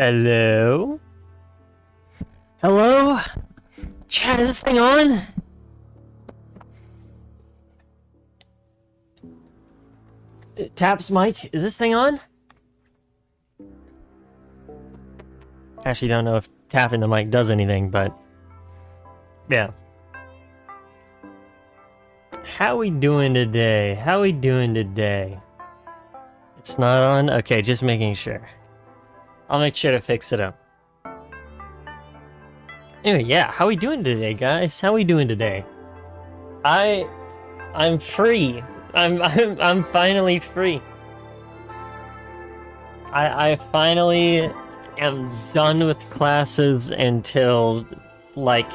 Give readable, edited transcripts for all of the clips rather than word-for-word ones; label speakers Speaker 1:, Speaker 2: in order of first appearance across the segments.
Speaker 1: Hello? Hello? Chat, is this thing on? Taps mic, is this thing on? Actually, don't know if tapping the mic does anything, but yeah. How we doing today? How we doing today? It's not on? Okay, just making sure. I'll make sure to fix it up. Anyway, yeah, how we doing today, guys? How we doing today? I'm free. I'm finally free. I finally am done with classes until, like,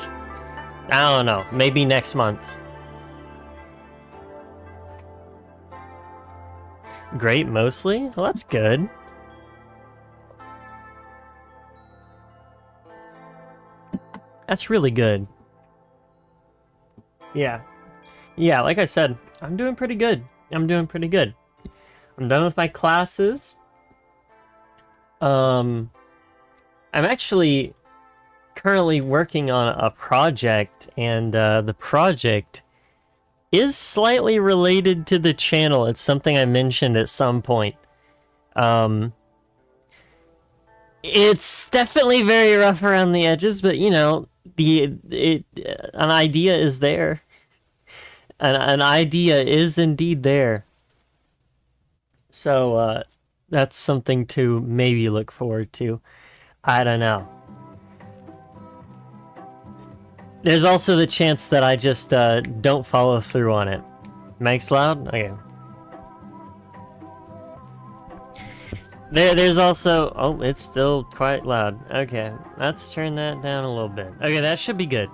Speaker 1: I don't know, maybe next month. Great, mostly? Well, that's good. That's really good. Yeah. Yeah, like I said, I'm doing pretty good. I'm doing pretty good. I'm done with my classes. I'm actually currently working on a project, and the project is slightly related to the channel. It's something I mentioned at some point. It's definitely very rough around the edges, but you know, an idea is there. An idea is indeed there. So that's something to maybe look forward to. I don't know. There's also the chance that I just don't follow through on it. Mike's loud? Okay. There's also... Oh, it's still quite loud. Okay, let's turn that down a little bit. Okay, that should be good.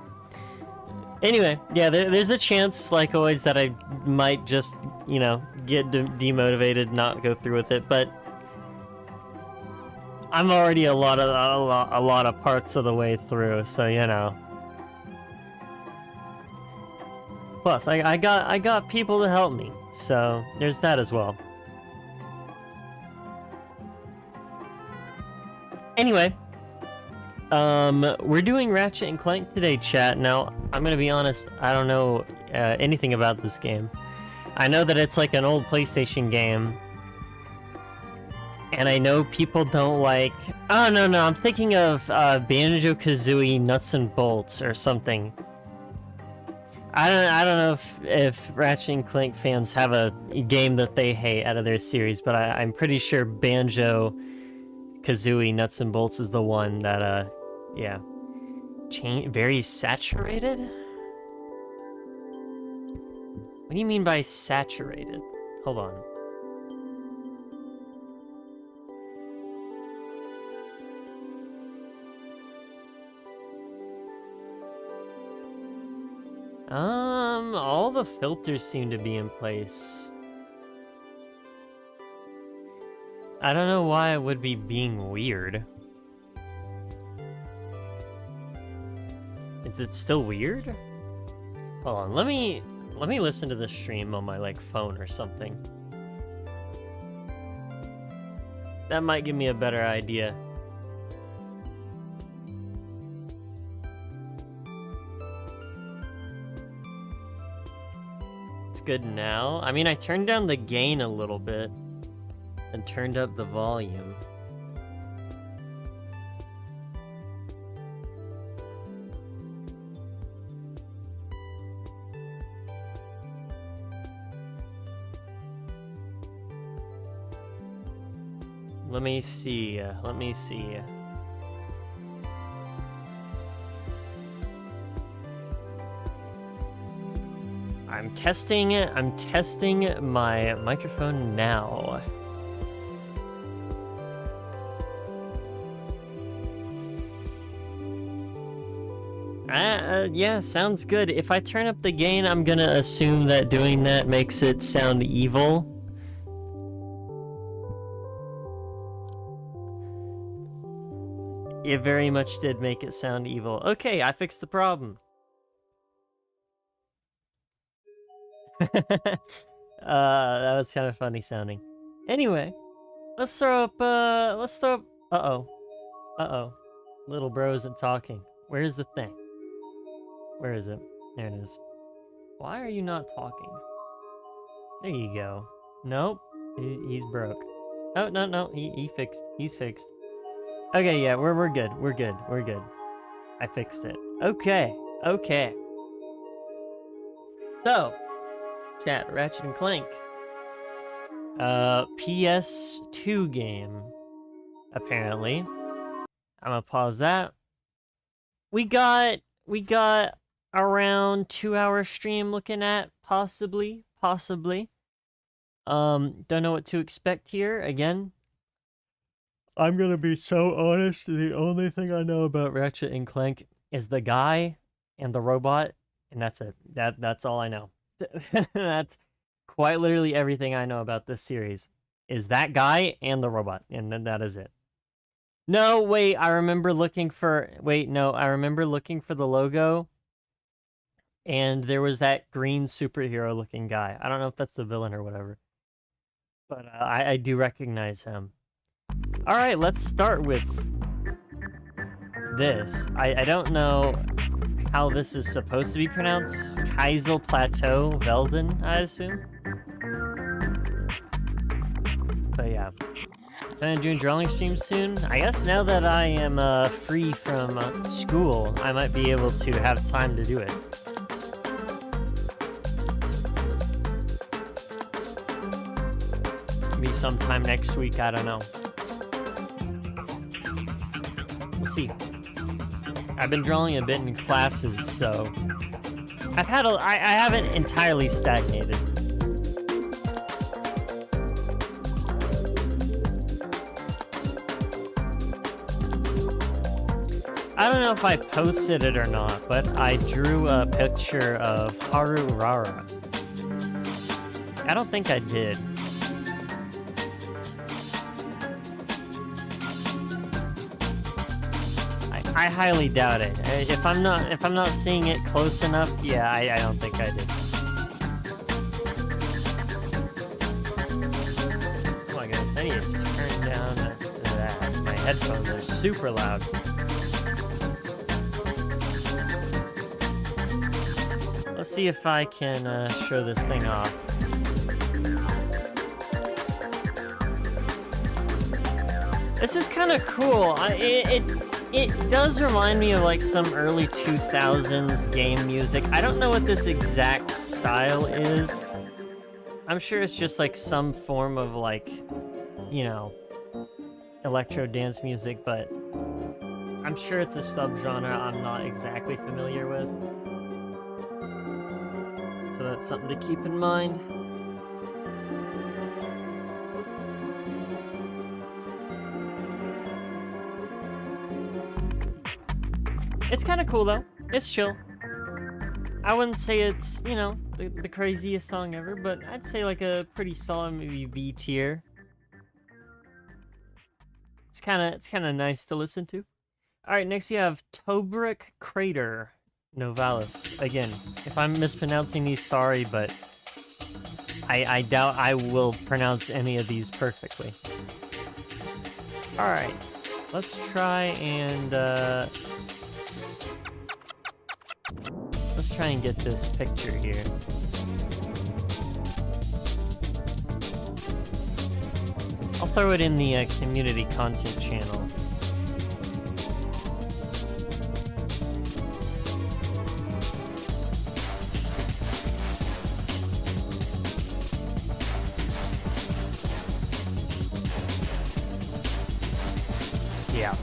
Speaker 1: Anyway, yeah, there's a chance, like always, that I might just, you know, get demotivated, not go through with it, but I'm already a lot of parts of the way through, so you know. Plus, I got people to help me, so there's that as well. Anyway, we're doing Ratchet and Clank today, chat. Now, I'm gonna be honest, I don't know anything about this game. I know that it's like an old PlayStation game, and I know people don't like... Oh, no, I'm thinking of Banjo-Kazooie Nuts and Bolts or something. I don't know if Ratchet and Clank fans have a game that they hate out of their series, but I'm pretty sure Banjo-Kazooie Nuts and Bolts is the one that, yeah. Very saturated? What do you mean by saturated? Hold on. All the filters seem to be in place. I don't know why it would be being weird. Is it still weird? Hold on, let me listen to the stream on my, like, phone or something. That might give me a better idea. Good now. I mean, I turned down the gain a little bit and turned up the volume. Let me see. I'm testing my microphone now. Yeah, sounds good. If I turn up the gain, I'm gonna assume that doing that makes it sound evil. It very much did make it sound evil. Okay, I fixed the problem. That was kind of funny sounding. Anyway, let's throw up, uh-oh. Uh-oh. Little bro isn't talking. Where's the thing? Where is it? There it is. Why are you not talking? There you go. Nope. He's broke. Oh, no. He fixed. He's fixed. Okay, yeah, we're good. We're good. We're good. I fixed it. Okay. Okay. So, chat, Ratchet and Clank. PS2 game. Apparently. I'm gonna pause that. We got around 2-hour stream looking at, possibly. Don't know what to expect here. Again, I'm gonna be so honest. The only thing I know about Ratchet and Clank is the guy and the robot, and that's it. That's all I know. That's quite literally everything I know about this series. Is that guy and the robot, and then that is it. No, wait, I remember looking for... Wait, no, I remember looking for the logo, and there was that green superhero-looking guy. I don't know if that's the villain or whatever, but I do recognize him. All right, let's start with this. I don't know how this is supposed to be pronounced. Kaisel Plateau Velden, I assume. But yeah. Planning on doing drawing streams soon? I guess now that I am free from school, I might be able to have time to do it. Maybe sometime next week, I don't know. We'll see. I've been drawing a bit in classes, so I haven't entirely stagnated. I don't know if I posted it or not, but I drew a picture of Haru Rara. I don't think I did. I highly doubt it. If I'm not seeing it close enough, yeah, I don't think I did. Oh my goodness, I need to turn down that. My headphones are super loud. Let's see if I can show this thing off. This is kind of cool. It does remind me of like some early 2000s game music. I don't know what this exact style is. I'm sure it's just like some form of like, you know, electro dance music, but I'm sure it's a subgenre I'm not exactly familiar with. So that's something to keep in mind. It's kind of cool though. It's chill. I wouldn't say it's, you know, the craziest song ever, but I'd say like a pretty solid maybe B tier. It's kind of nice to listen to. All right, next you have Tobruk Crater Novalis. Again, if I'm mispronouncing these, sorry, but I doubt I will pronounce any of these perfectly. All right, let's try and let's try and get this picture here. I'll throw it in the community content channel. Yeah.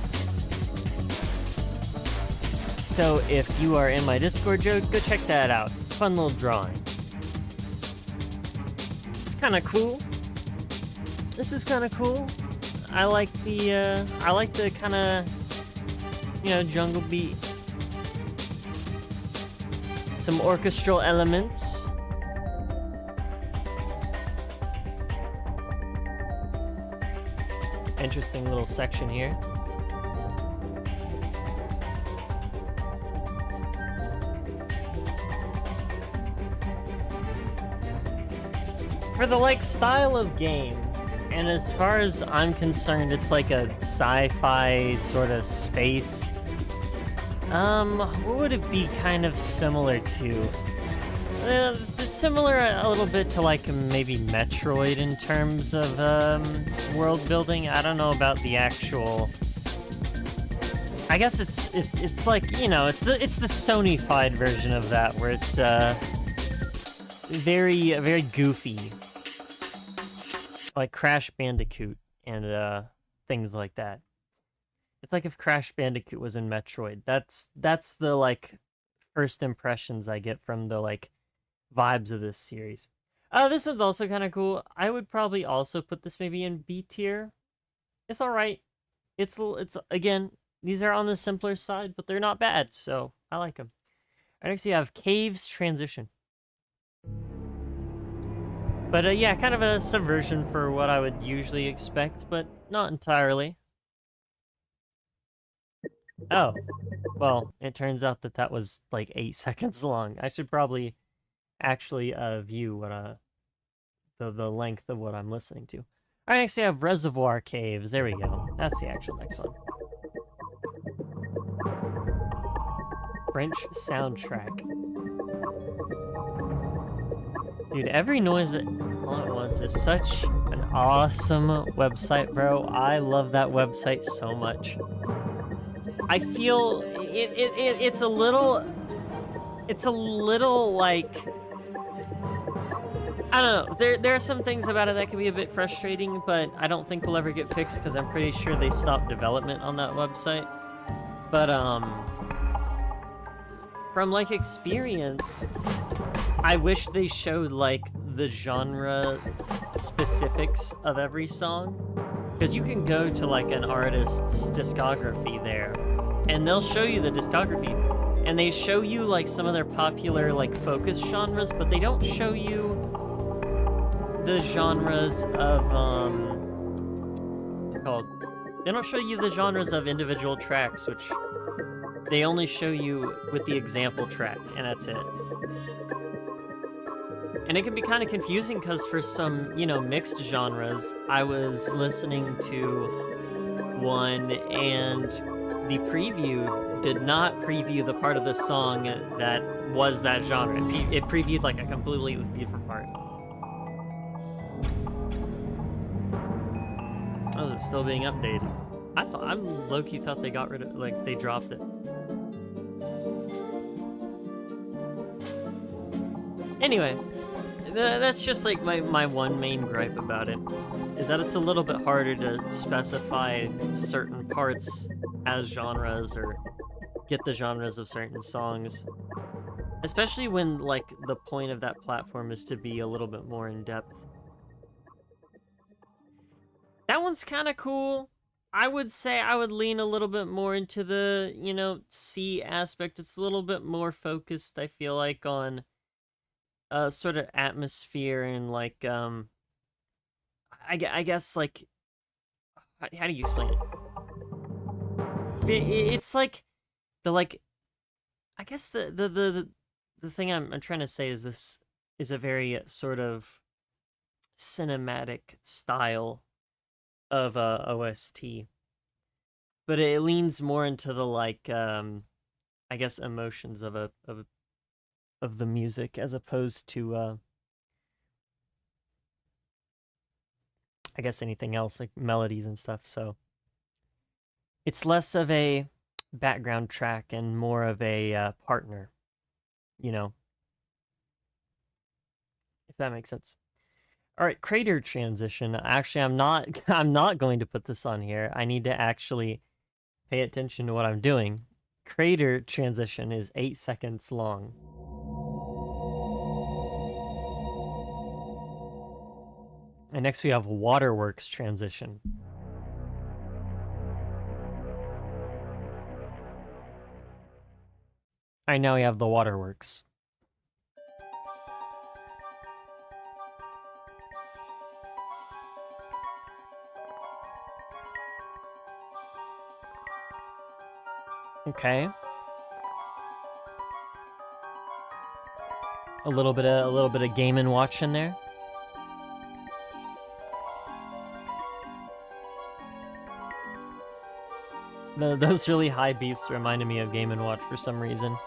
Speaker 1: So if you are in my Discord, Joe, go check that out. Fun little drawing. It's kind of cool. This is kind of cool. I like the kind of, you know, jungle beat. Some orchestral elements. Interesting little section here. For the like style of game, And as far as I'm concerned, it's like a sci-fi sort of space. What would it be kind of similar to? Similar a little bit to like maybe Metroid in terms of world building. I don't know about the actual. I guess it's like, you know, it's the Sony-fied version of that, where it's very goofy, like Crash Bandicoot and things like that. It's like if Crash Bandicoot was in Metroid. That's the like first impressions I get from the like vibes of this series. This one's also kind of cool. I would probably also put this maybe in B tier. It's all right. It's again, these are on the simpler side, but they're not bad, so I like them. All right, next you have Caves Transition. But yeah, kind of a subversion for what I would usually expect, but not entirely. Oh, well, it turns out that that was like 8 seconds long. I should probably actually view what the length of what I'm listening to. All right, next we have Reservoir Caves. There we go. That's the actual next one. French soundtrack. Dude, Every Noise All at Once is such an awesome website, bro. I love that website so much. I feel it's a little like, I don't know. There are some things about it that can be a bit frustrating, but I don't think will ever get fixed because I'm pretty sure they stopped development on that website. But from like experience, I wish they showed like the genre specifics of every song, because you can go to like an artist's discography there, and they'll show you the discography, and they show you like some of their popular like focus genres, but they don't show you the genres of what's it called? They don't show you the genres of individual tracks, which they only show you with the example track, and that's it. And it can be kind of confusing because for some, you know, mixed genres, I was listening to one and the preview did not preview the part of the song that was that genre. It previewed like a completely different part. Oh, is it still being updated? I'm low-key thought they got rid of, like, they dropped it. Anyway, that's just like my one main gripe about it, is that it's a little bit harder to specify certain parts as genres or get the genres of certain songs. Especially when, like, the point of that platform is to be a little bit more in-depth. That one's kind of cool. I would say I would lean a little bit more into the, you know, C aspect. It's a little bit more focused, I feel like, on sort of atmosphere and, like, I guess, like, how do you explain it? It's like, the, like, I guess the thing I'm trying to say is this is a very sort of cinematic style of OST, but it leans more into the like I guess emotions of the music as opposed to I guess anything else like melodies and stuff. So it's less of a background track and more of a partner, you know, if that makes sense. All right, crater transition. Actually, I'm not going to put this on here. I need to actually pay attention to what I'm doing. Crater transition is 8 seconds long. And next we have waterworks transition. All right, now we have the waterworks. Okay. A little bit of Game & Watch in there. Those really high beeps reminded me of Game & Watch for some reason.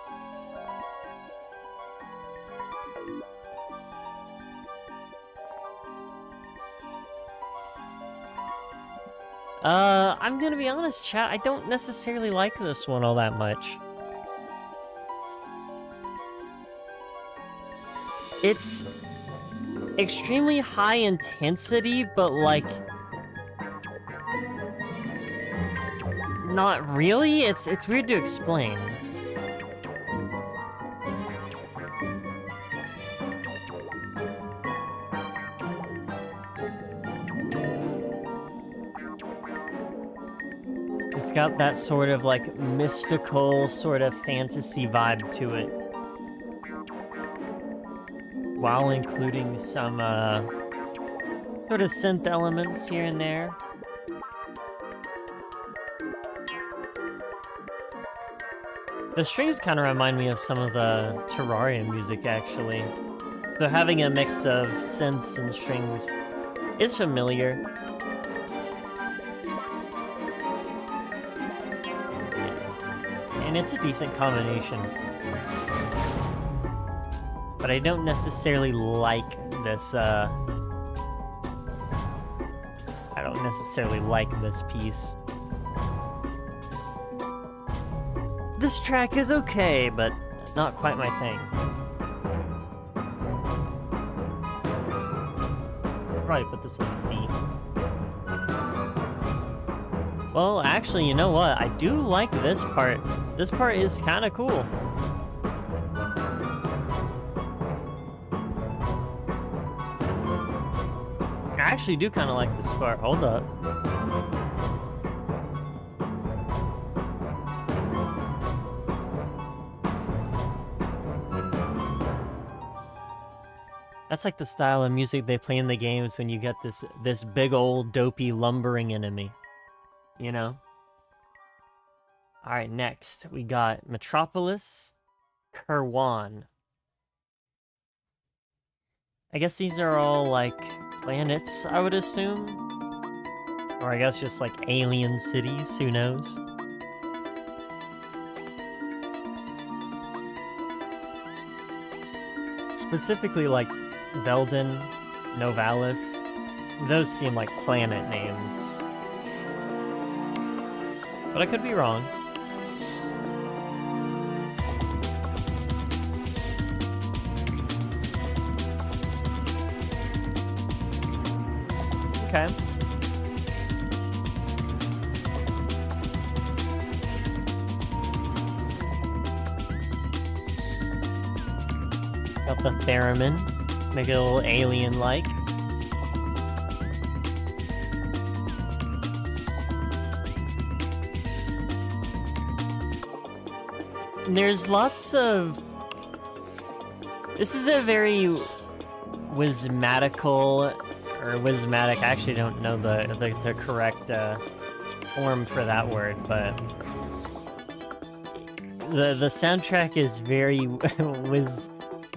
Speaker 1: I'm gonna be honest, chat, I don't necessarily like this one all that much. It's extremely high intensity, but like... not really? It's weird to explain. It's got that sort of like mystical sort of fantasy vibe to it, while including some sort of synth elements here and there. The strings kind of remind me of some of the Terraria music, actually. So having a mix of synths and strings is familiar. And it's a decent combination. But I don't necessarily like this, I don't necessarily like this piece. This track is okay, but not quite my thing. Probably put this in B. Well, actually, you know what? I do like this part. This part is kind of cool. I actually do kind of like this part. Hold up. That's like the style of music they play in the games when you get this big old dopey lumbering enemy. You know? Alright, next we got Metropolis, Kerwan. I guess these are all like planets, I would assume. Or I guess just like alien cities, who knows? Specifically like Veldin, Novalis. Those seem like planet names. But I could be wrong. Okay. Got the theremin. Make it a little alien-like. There's lots of... This is a very wismatical, or wismatic, I actually don't know the correct form for that word, but... The soundtrack is very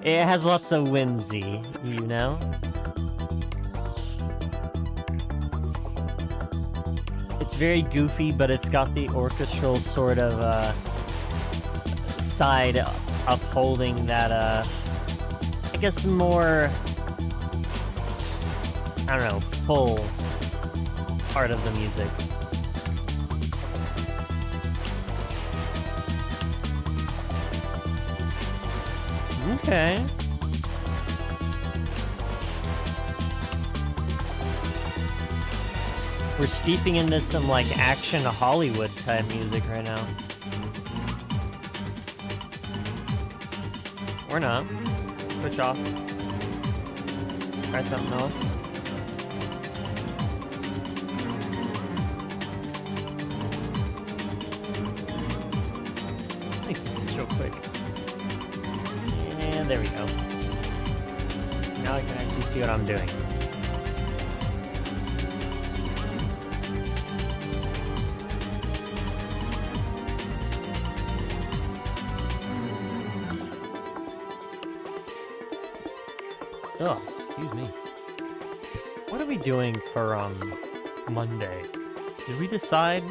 Speaker 1: it has lots of whimsy, you know? It's very goofy, but it's got the orchestral sort of side upholding that I guess more, I don't know, full part of the music. Okay. We're steeping into some like action Hollywood type music right now. Or not. Switch off. Try something else. Make this real quick. And there we go. Now I can actually see what I'm doing. Oh, excuse me. What are we doing for Monday? Did we decide?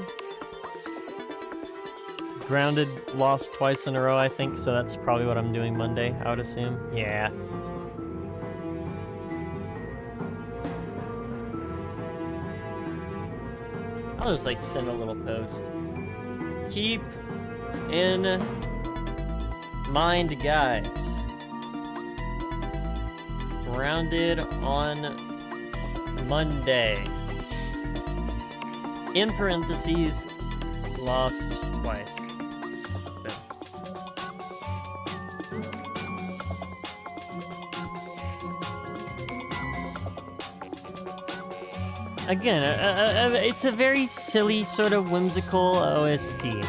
Speaker 1: grounded, lost twice in a row, I think, so that's probably what I'm doing Monday, I would assume. Yeah. I'll just, like, send a little post. Keep in mind, guys. Grounded on Monday. In parentheses, lost twice. Again, it's a very silly, sort of whimsical OST.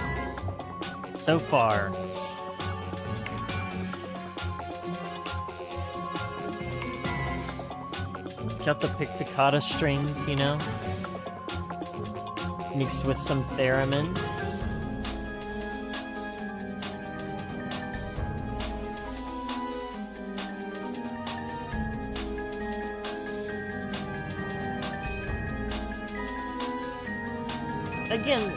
Speaker 1: So far. It's got the pizzicato strings, you know? Mixed with some theremin. Again,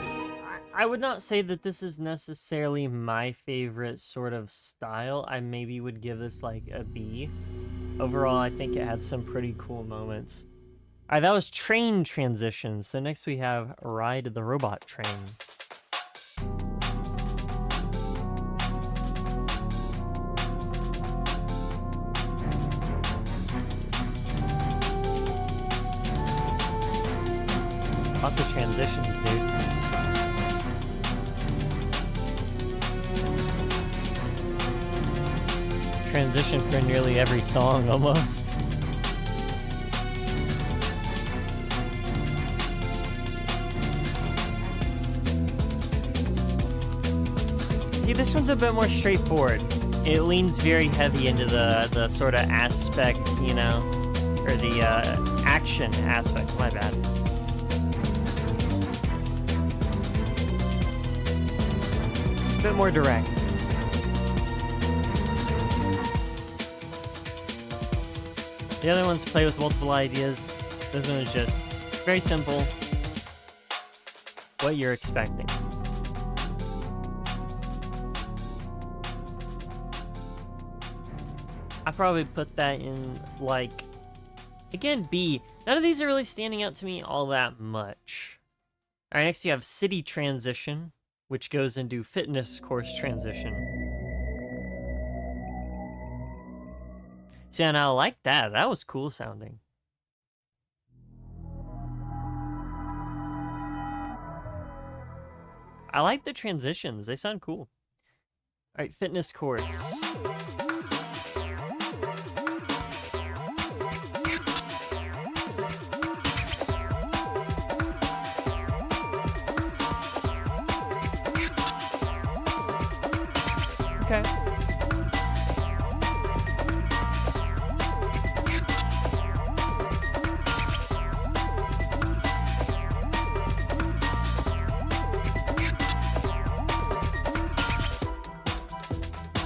Speaker 1: I would not say that this is necessarily my favorite sort of style. I maybe would give this like a B. Overall, I think it had some pretty cool moments. Alright, that was train transition. So next we have Ride the Robot Train. Lots of transitions, dude. Transition for nearly every song, almost. See, this one's a bit more straightforward. It leans very heavy into the sort of aspect, you know, or the action aspect, my bad. A bit more direct. The other ones play with multiple ideas. This one is just very simple. What you're expecting. I probably put that in, like, again, B. None of these are really standing out to me all that much. Alright, next you have City Transition, which goes into Fitness Course Transition. See, and I like that. That was cool sounding. I like the transitions. They sound cool. Alright, Fitness Course. Okay.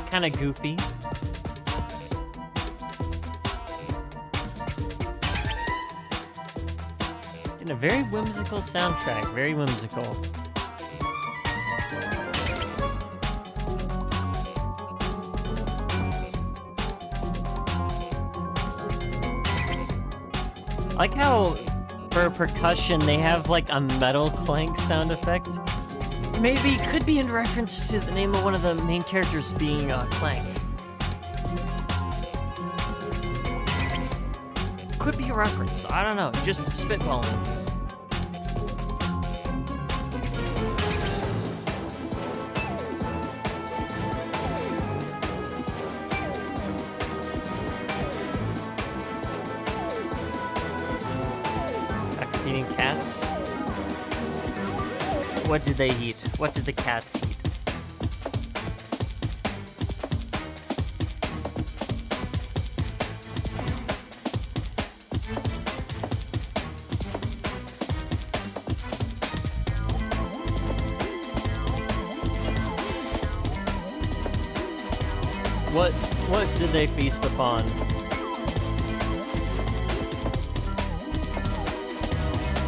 Speaker 1: Kind of goofy. And a very whimsical soundtrack. Very whimsical. I like how, for percussion, they have like a metal clank sound effect. Maybe could be in reference to the name of one of the main characters being Clank. Could be a reference. I don't know. Just spitballing. Eating cats. What did they eat? What did the cats eat? What did they feast upon?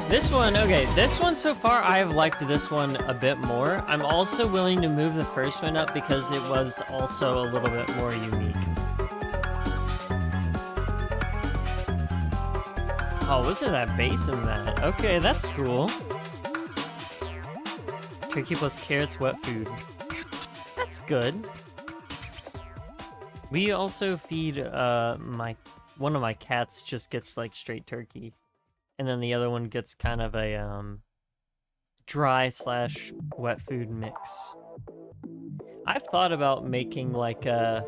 Speaker 1: This one, okay, this one so far, I have liked this one a bit more. I'm also willing to move the first one up because it was also a little bit more unique. Oh, listen to that bass in that. Okay, that's cool. Turkey plus carrots, wet food. That's good. We also feed, one of my cats just gets like straight turkey. And then the other one gets kind of a, dry slash wet food mix. I've thought about making like a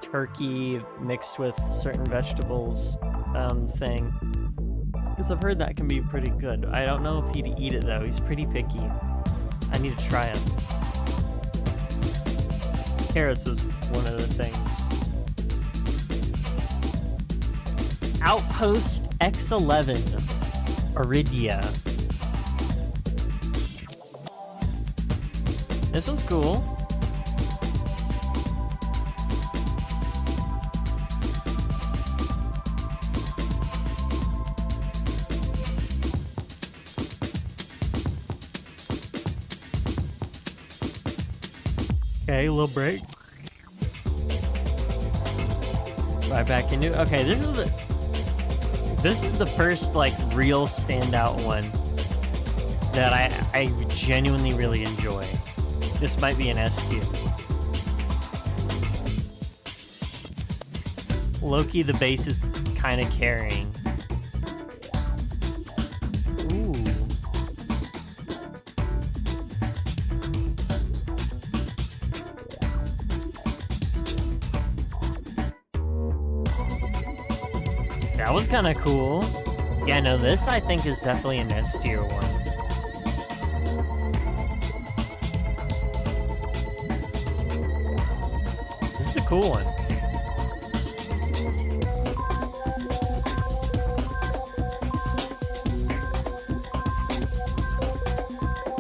Speaker 1: turkey mixed with certain vegetables, thing. Because I've heard that can be pretty good. I don't know if he'd eat it though. He's pretty picky. I need to try it. Carrots was one of the things. Outpost X11. Iridia. This one's cool. Okay, a little break. Right back into it. Okay, this is the first like real standout one that I genuinely really enjoy. This might be an S tier. Loki, the bass is kind of carrying. Ooh. That was kind of cool. Yeah, no, this I think is definitely an S tier one. This is a cool one.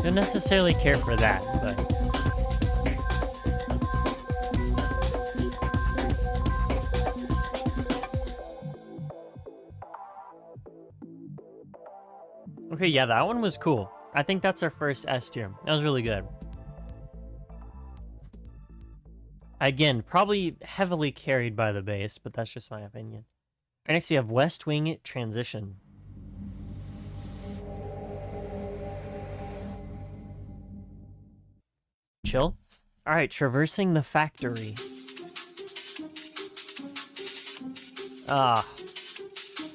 Speaker 1: Don't necessarily care for that, but... Okay, yeah, that one was cool. I think that's our first S tier. That was really good. Again, probably heavily carried by the bass, but that's just my opinion. Right, next you have West Wing Transition. Chill. Alright, Traversing the Factory. Ah.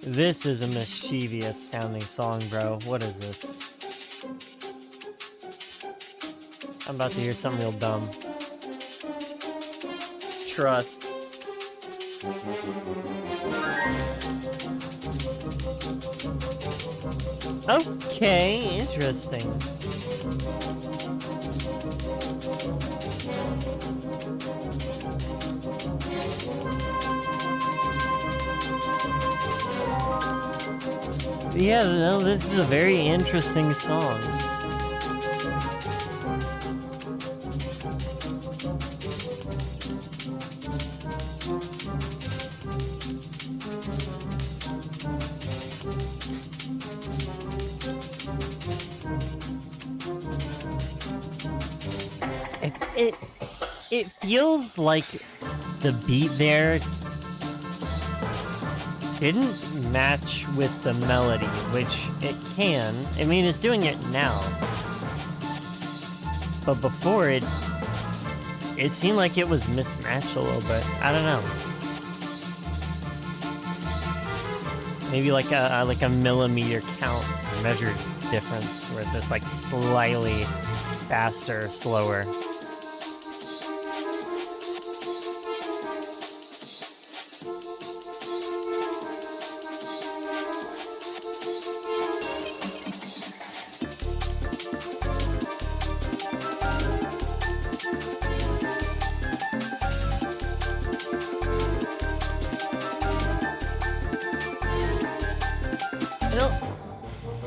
Speaker 1: This is a mischievous sounding song, bro. What is this? I'm about to hear something real dumb. Trust. Okay, interesting. Yeah, no, this is a very interesting song. It feels like the beat there didn't match with the melody, which it can. I mean, it's doing it now. But before it seemed like it was mismatched a little bit. I don't know. Maybe like a millimeter count measured difference where it's just like slightly faster, slower.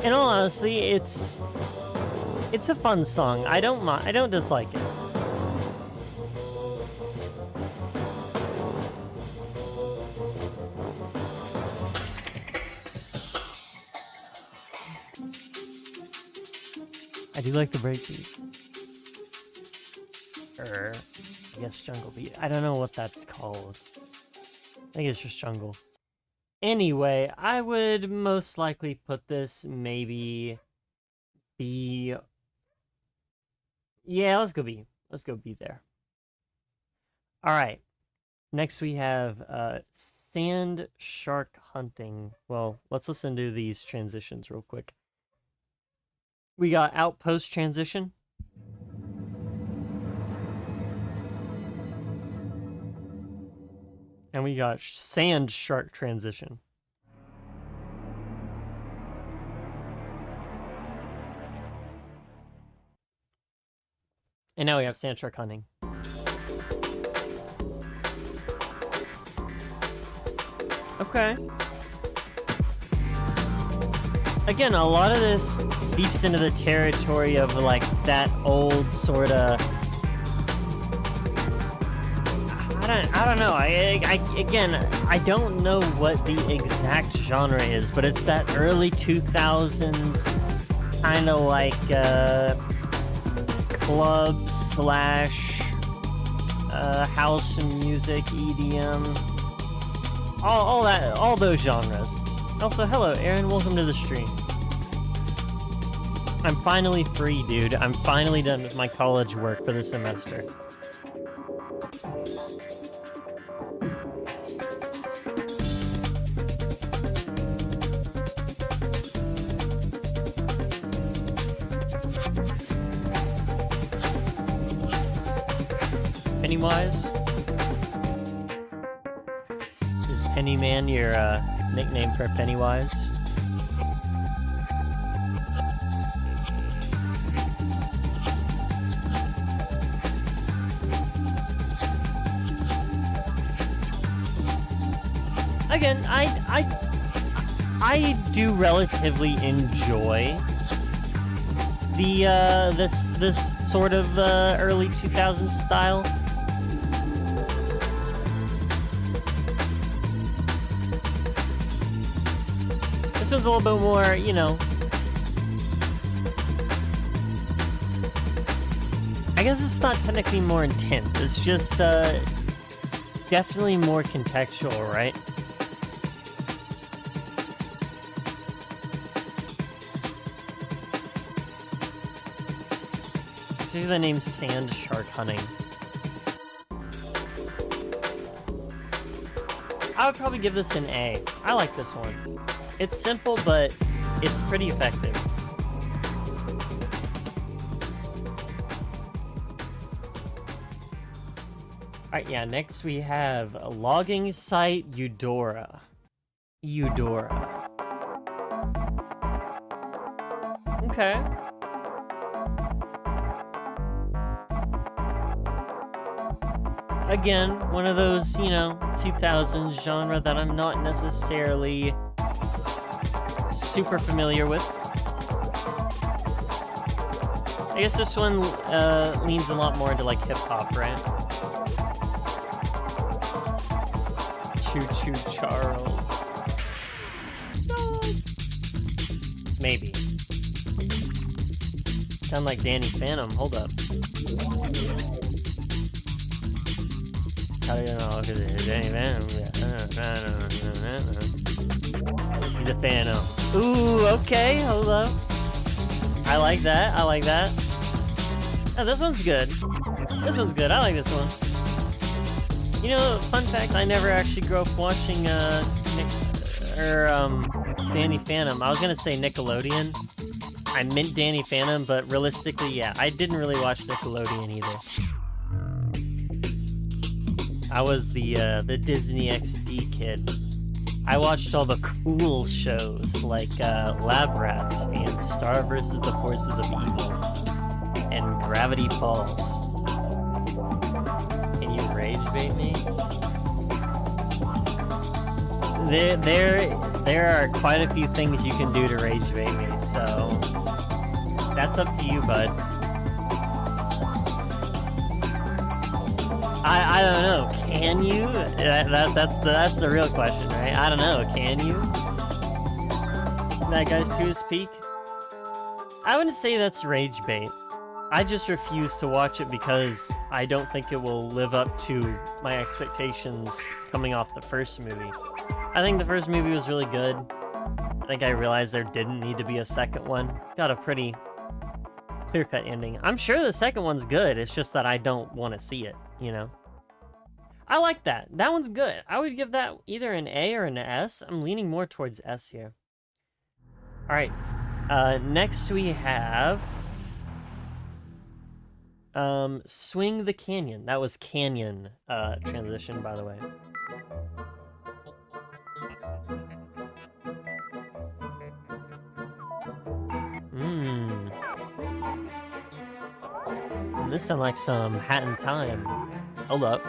Speaker 1: In all honesty, it's a fun song. I don't dislike it. like the breakbeat. Or, I guess jungle beat. I don't know what that's called. I think it's just jungle. Anyway, I would most likely put this maybe B. Yeah, let's go B. Let's go B there. All right. Next we have sand shark hunting. Well, let's listen to these transitions real quick. We got outpost transition. And we got sand shark transition. And now we have sand shark hunting. Okay. Again, a lot of this steeps into the territory of like that old sort of. I don't know. Again, I don't know what the exact genre is, but it's that early 2000s kind of like club slash house music, EDM, all those genres. Also, hello, Aaron. Welcome to the stream. I'm finally free, dude. I'm finally done with my college work for the semester. Pennywise? Is Pennyman your nickname for Pennywise? Again, I do relatively enjoy the this sort of early 2000s style. This one's a little bit more, you know. I guess it's not technically more intense. It's just definitely more contextual, right? This is the name Sand Shark Hunting. I would probably give this an A. I like this one. It's simple, but it's pretty effective. Alright, yeah, next we have a logging site, Eudora. Okay. Again, one of those, you know, 2000s genre that I'm not necessarily super familiar with. I guess this one leans a lot more into like hip-hop, right? Choo Choo Charles. Maybe. Sound like Danny Phantom. Hold up. How do you know? Because it's Danny Phantom. He's a Phantom. Ooh, okay. Hold up. I like that. Oh, this one's good. I like this one. You know, fun fact, I never actually grew up watching Danny Phantom. I was gonna say Nickelodeon. I meant Danny Phantom, but realistically, yeah, I didn't really watch Nickelodeon either. I was the Disney XD kid. I watched all the cool shows like Lab Rats and Star vs. the Forces of Evil and Gravity Falls. Can you rage bait me? There are quite a few things you can do to rage bait me, so that's up to you, bud. I don't know. Can you? That's the real question, right? I don't know. Can you? That guy's to his peak. I wouldn't say that's rage bait. I just refuse to watch it because I don't think it will live up to my expectations coming off the first movie. I think the first movie was really good. I think I realized there didn't need to be a second one. Got a pretty clear-cut ending. I'm sure the second one's good, it's just that I don't want to see it, you know? I like that. That one's good. I would give that either an A or an S. I'm leaning more towards S here. Alright. Next we have... Swing the Canyon. That was Canyon transition, by the way. This sounds like some Hat in Time. Hold up.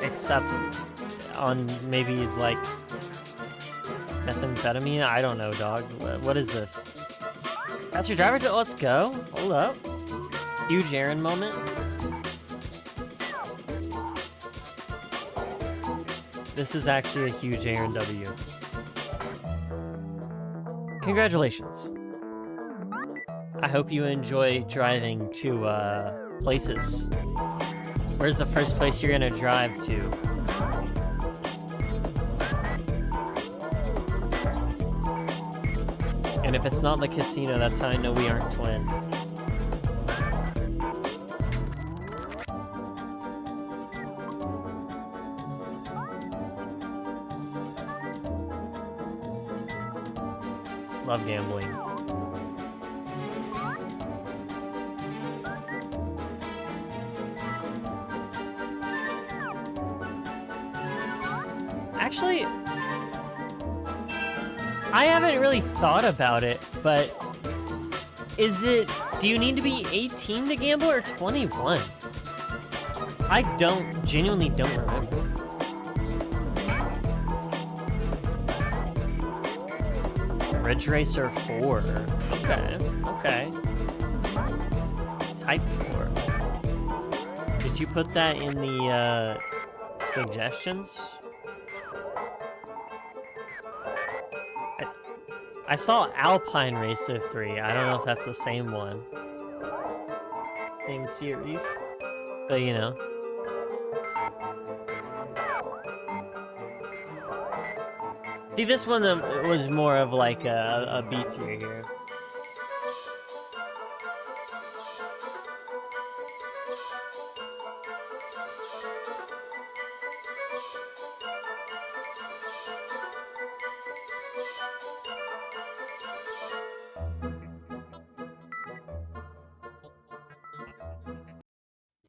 Speaker 1: Except on maybe like methamphetamine? I don't know, dog. What is this? That's your driver to let's go. Hold up. Huge Aaron moment. This is actually a huge Aaron W. Congratulations. I hope you enjoy driving to places. Where's the first place you're gonna drive to? And if it's not the casino, that's how I know we aren't twin. Love gambling. Actually, I haven't really thought about it, but is it, do you need to be 18 to gamble or 21? I genuinely don't remember. Ridge Racer 4. Okay. Type 4. Did you put that in the suggestions? I saw Alpine Racer 3. I don't know if that's the same one. Same series. But, you know. See, this one was more of like a B tier here.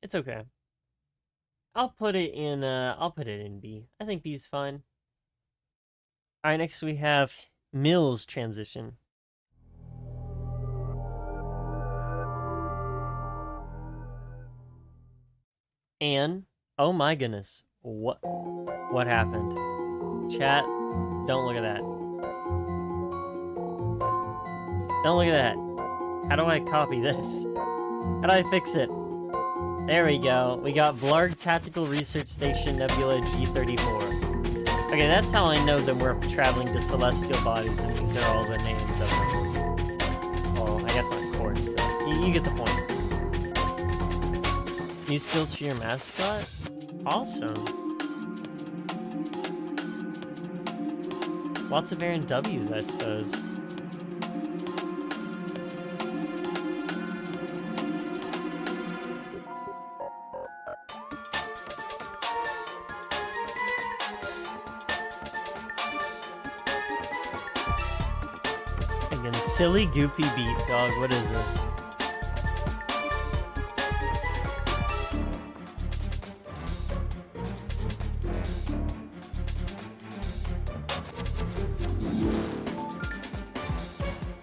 Speaker 1: It's okay. I'll put it in B. I think B's fine. Alright, next we have Mills transition. And oh my goodness. What happened? Chat, don't look at that. Don't look at that. How do I copy this? How do I fix it? There we go. We got Blarg Tactical Research Station Nebula G34. Okay, that's how I know that we're traveling to celestial bodies, and these are all the names of them. Well, I guess not course, but you get the point. New skills for your mascot? Awesome. Lots of Aaron W's, I suppose. Silly goopy beat, dog. What is this?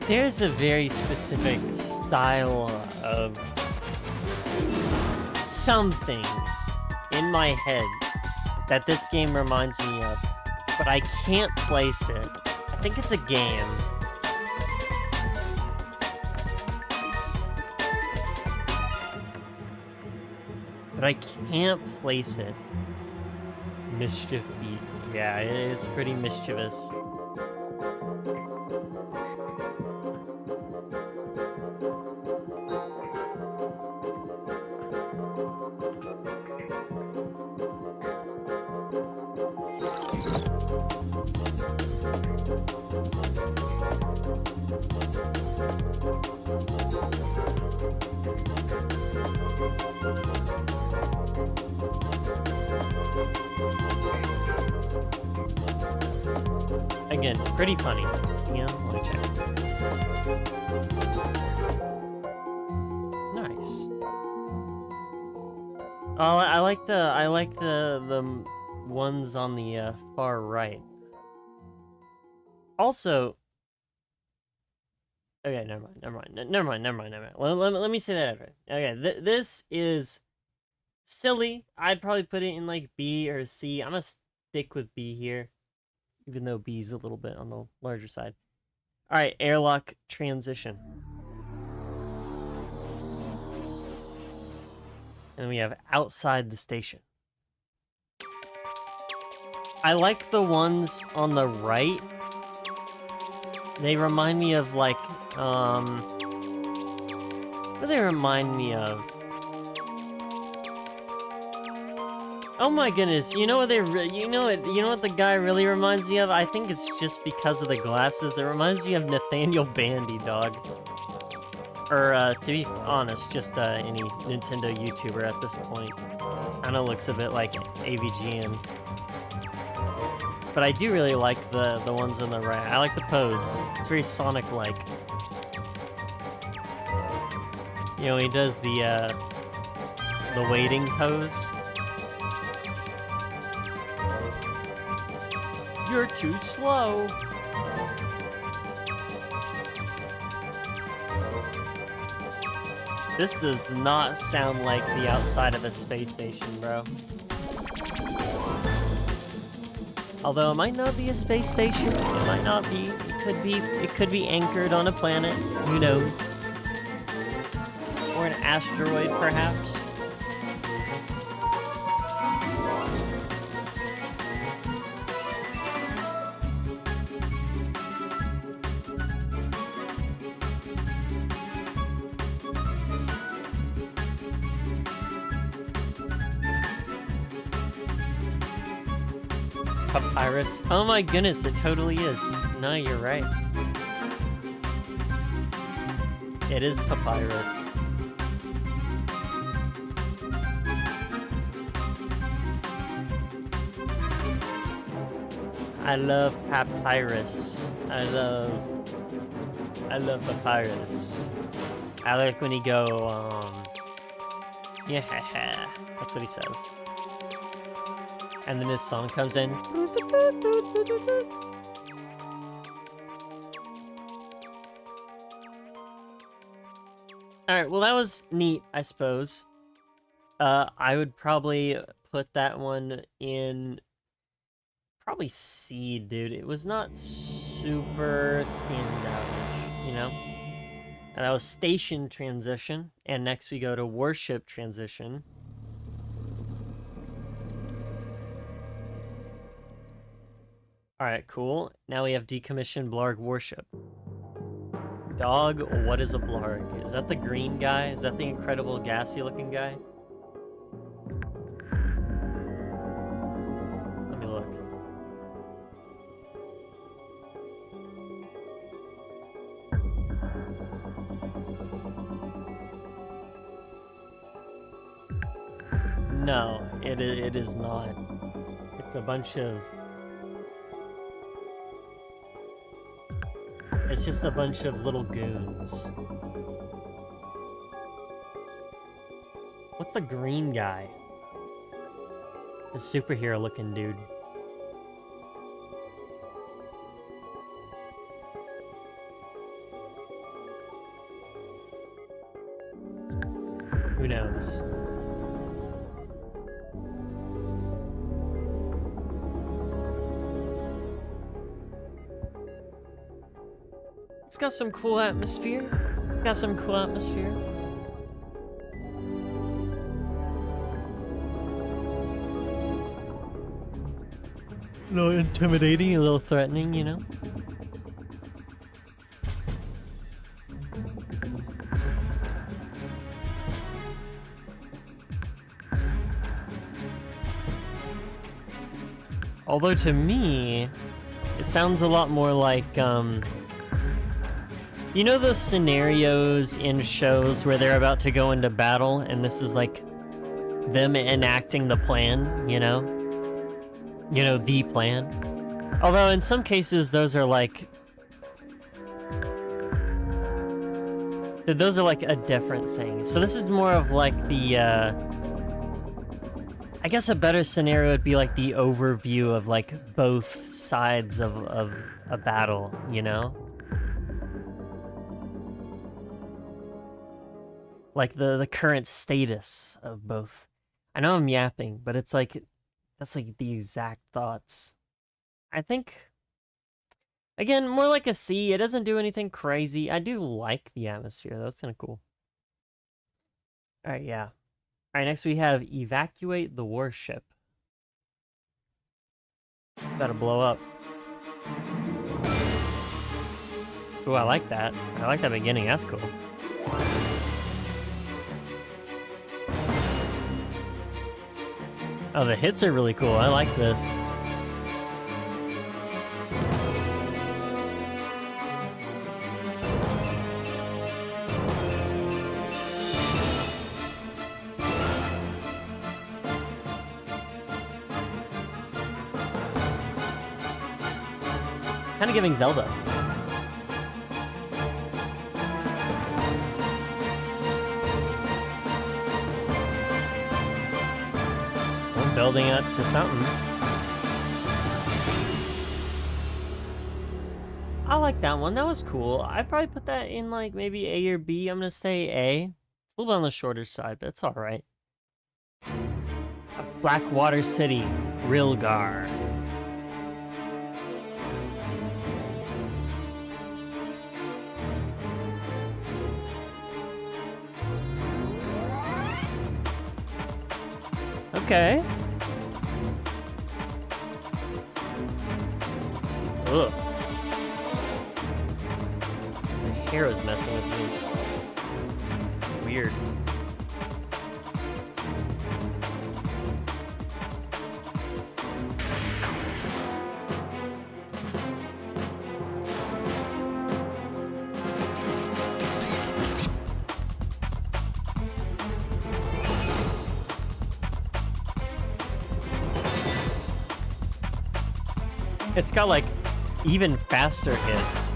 Speaker 1: There's a very specific style of something in my head that this game reminds me of, but I can't place it. I think it's a game. But I can't place it. Mischief beat. Yeah, it's pretty mischievous. Again, pretty funny. You know, let me check. Nice. Oh, I like the ones on the far right. Also, okay, never mind. Let me say that over. Okay, this is silly. I'd probably put it in like B or C. I'm gonna stick with B here, even though B is a little bit on the larger side. All right, airlock transition. And then we have outside the station. I like the ones on the right. They remind me of like, what do they remind me of? Oh my goodness, you know what you know what the guy really reminds me of? I think it's just because of the glasses. It reminds me of Nathaniel Bandy, dog. Or, to be honest, just any Nintendo YouTuber at this point. Kinda looks a bit like AVGN. But I do really like the ones on the right. I like the pose. It's very Sonic-like. You know, he does the waiting pose. You're too slow. This does not sound like the outside of a space station, bro. Although it might not be a space station, it might not be. It could be anchored on a planet. Who knows? Or an asteroid, perhaps. Papyrus. Oh my goodness, it totally is. No, you're right. It is papyrus. I love papyrus. I love papyrus. I like when he go, yeah, that's what he says. And then this song comes in. Alright, well that was neat, I suppose. I would probably put that one in probably C, dude. It was not super standout-ish, you know? And that was station transition, and next we go to warship transition. Alright, cool. Now we have decommissioned Blarg warship. Dog, what is a Blarg? Is that the green guy? Is that the incredible gassy looking guy? Let me look. No, it is not. It's a bunch of... It's just a bunch of little goons. What's the green guy? The superhero looking dude. Who knows? It's got some cool atmosphere. It's got some cool atmosphere. A little intimidating, a little threatening, you know? Although to me, it sounds a lot more like, You know those scenarios in shows where they're about to go into battle and this is like them enacting the plan, you know? You know, the plan. Although in some cases those are like a different thing. So this is more of like the I guess a better scenario would be like the overview of like both sides of a battle, you know? Like the current status of both. I know I'm yapping, but it's like, that's like the exact thoughts. I think, again, more like a C. It doesn't do anything crazy. I do like the atmosphere, though. It's kind of cool. Alright, yeah. Alright, next we have evacuate the warship. It's about to blow up. Ooh, I like that. I like that beginning. That's cool. Oh, the hits are really cool. I like this. It's kind of giving Zelda. Building up to something. I like that one. That was cool. I'd probably put that in like maybe A or B. I'm gonna say A. It's a little bit on the shorter side, but it's alright. Blackwater City, Rilgar. Okay. Ugh. My hair is messing with me. Weird. It's got like even faster hits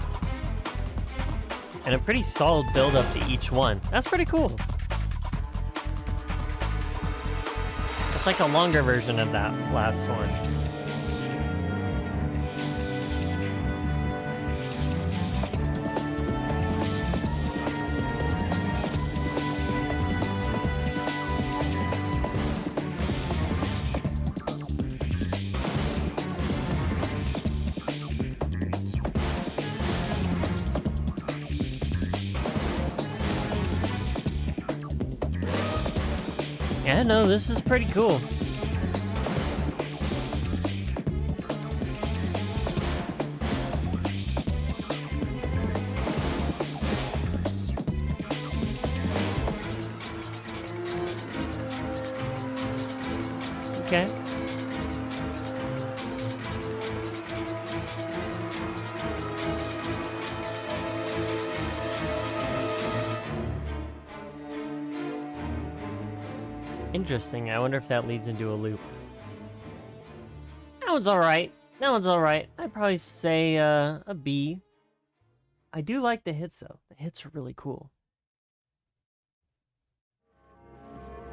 Speaker 1: and a pretty solid build up to each one. That's pretty cool. It's like a longer version of that last one. Yeah, no, this is pretty cool. Okay. Interesting. I wonder if that leads into a loop. That one's alright. That one's alright. I'd probably say a B. I do like the hits, though. The hits are really cool.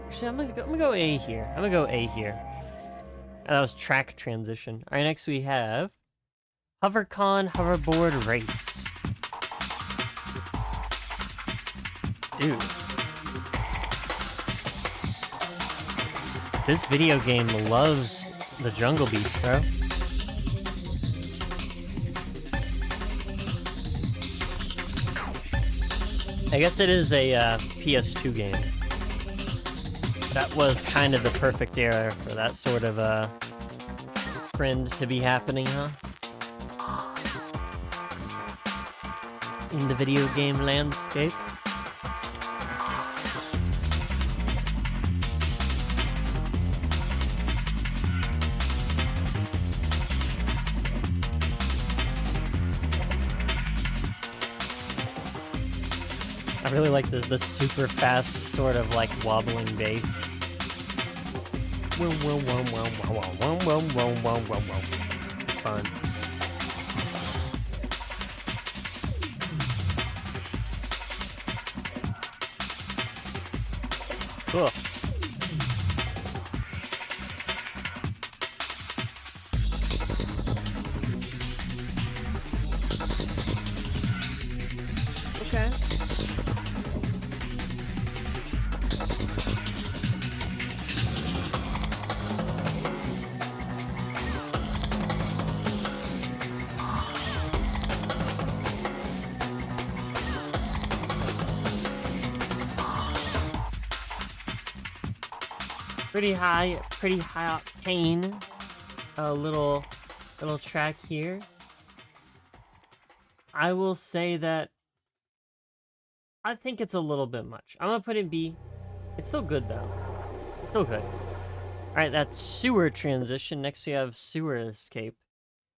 Speaker 1: Actually, I'm gonna go A here. I'm gonna go A here. That was track transition. Alright, next we have HoverCon Hoverboard Race. Dude. This video game loves the jungle beats, bro. I guess it is a PS2 game. That was kind of the perfect era for that sort of trend to be happening, huh? In the video game landscape. I really like the super fast sort of like wobbling bass. It's fun. Cool. Okay. Pretty high octane. A little track here. I will say that I think it's a little bit much. I'm gonna put it in B. It's still good though. It's still good. Alright, that's sewer transition. Next we have sewer escape.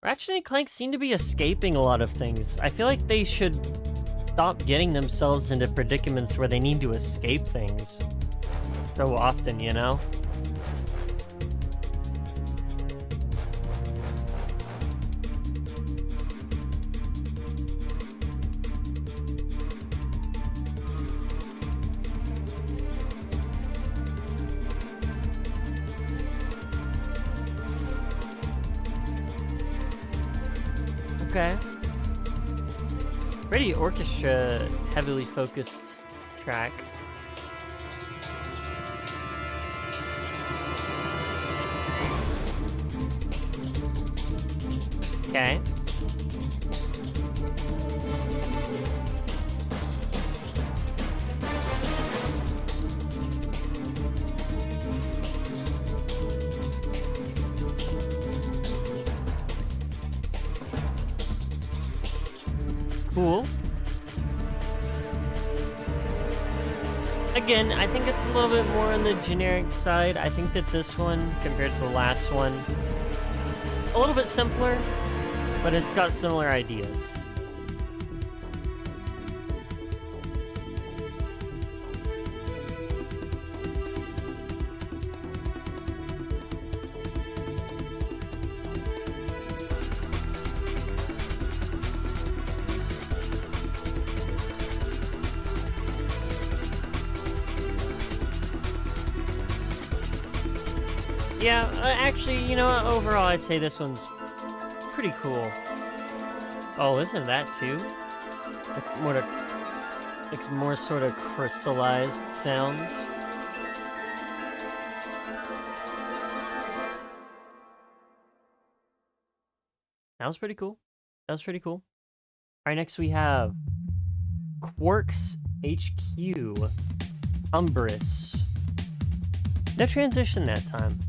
Speaker 1: Ratchet and Clank seem to be escaping a lot of things. I feel like they should stop getting themselves into predicaments where they need to escape things so often, you know? Okay. Pretty orchestra heavily focused track. Okay. Cool. Again, I think it's a little bit more on the generic side. I think that this one, compared to the last one, a little bit simpler, but it's got similar ideas. Yeah, actually, you know what? Overall, I'd say this one's pretty cool. Oh, isn't that too? It's more sort of crystallized sounds. That was pretty cool. That was pretty cool. Alright, next we have Quarks HQ. Umbrus. No transition that time.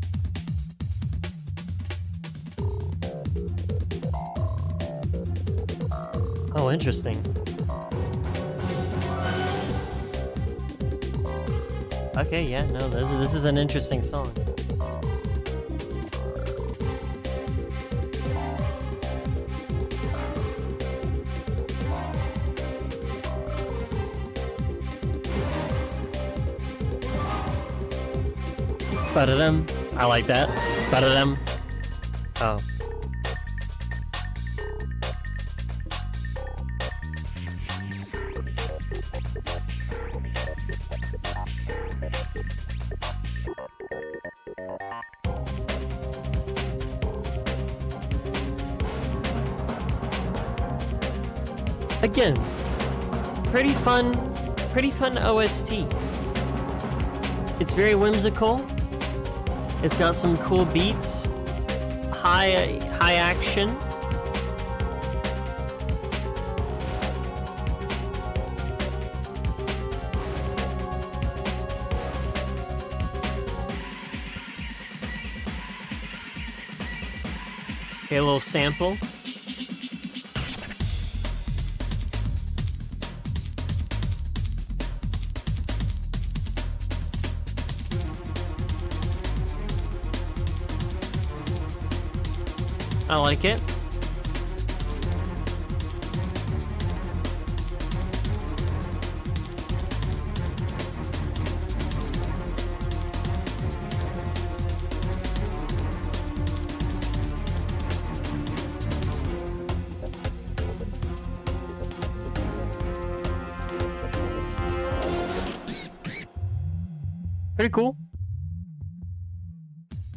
Speaker 1: Oh, interesting. Okay, yeah, no, this is an interesting song. Ba-da-dum. I like that. Ba-da-dum. Oh. Again, pretty fun OST. It's very whimsical. It's got some cool beats, high action. Okay, a little sample. I like it. Pretty cool.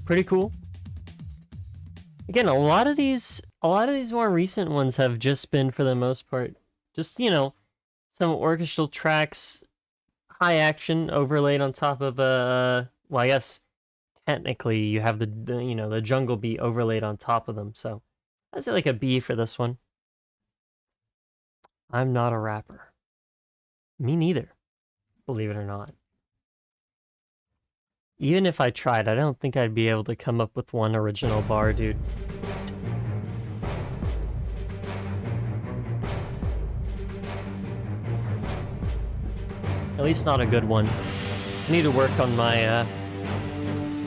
Speaker 1: Pretty cool. Again, a lot of these more recent ones have just been, for the most part, just, you know, some orchestral tracks, high action overlaid on top of well, I guess technically you have the you know, the jungle beat overlaid on top of them. So I'd say like a B for this one. I'm not a rapper. Me neither, believe it or not. Even if I tried, I don't think I'd be able to come up with one original bar, dude. At least not a good one. I need to work on my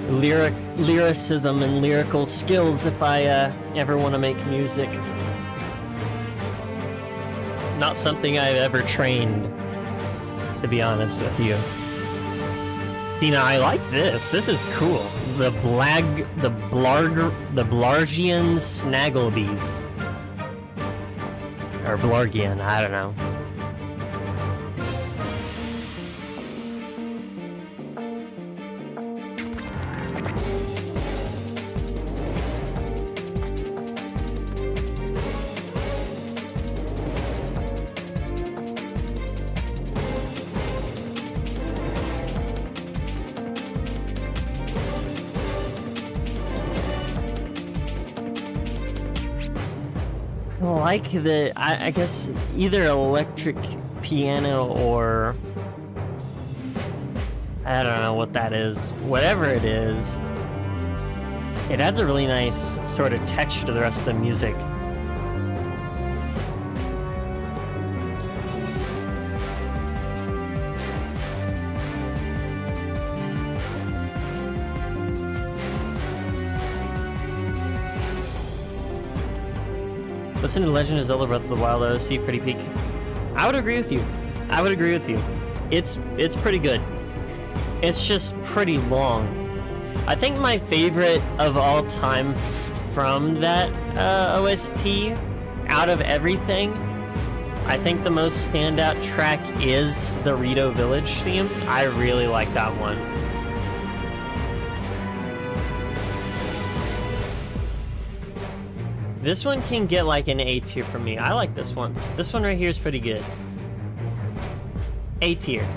Speaker 1: lyricism and lyrical skills if I ever want to make music. Not something I've ever trained, to be honest with you. You know, I like this. This is cool. The Blargian Snagglebees. Or Blargian, I don't know. Like the, I guess either electric piano or I don't know what that is. Whatever it is, it adds a really nice sort of texture to the rest of the music. Listen to Legend of Zelda Breath of the Wild OST pretty peak. I would agree with you. I would agree with you. It's pretty good. It's just pretty long. I think my favorite of all time from that OST, out of everything, I think the most standout track is the Rito Village theme. I really like that one. This one can get like an A tier from me. I like this one. This one right here is pretty good. A tier.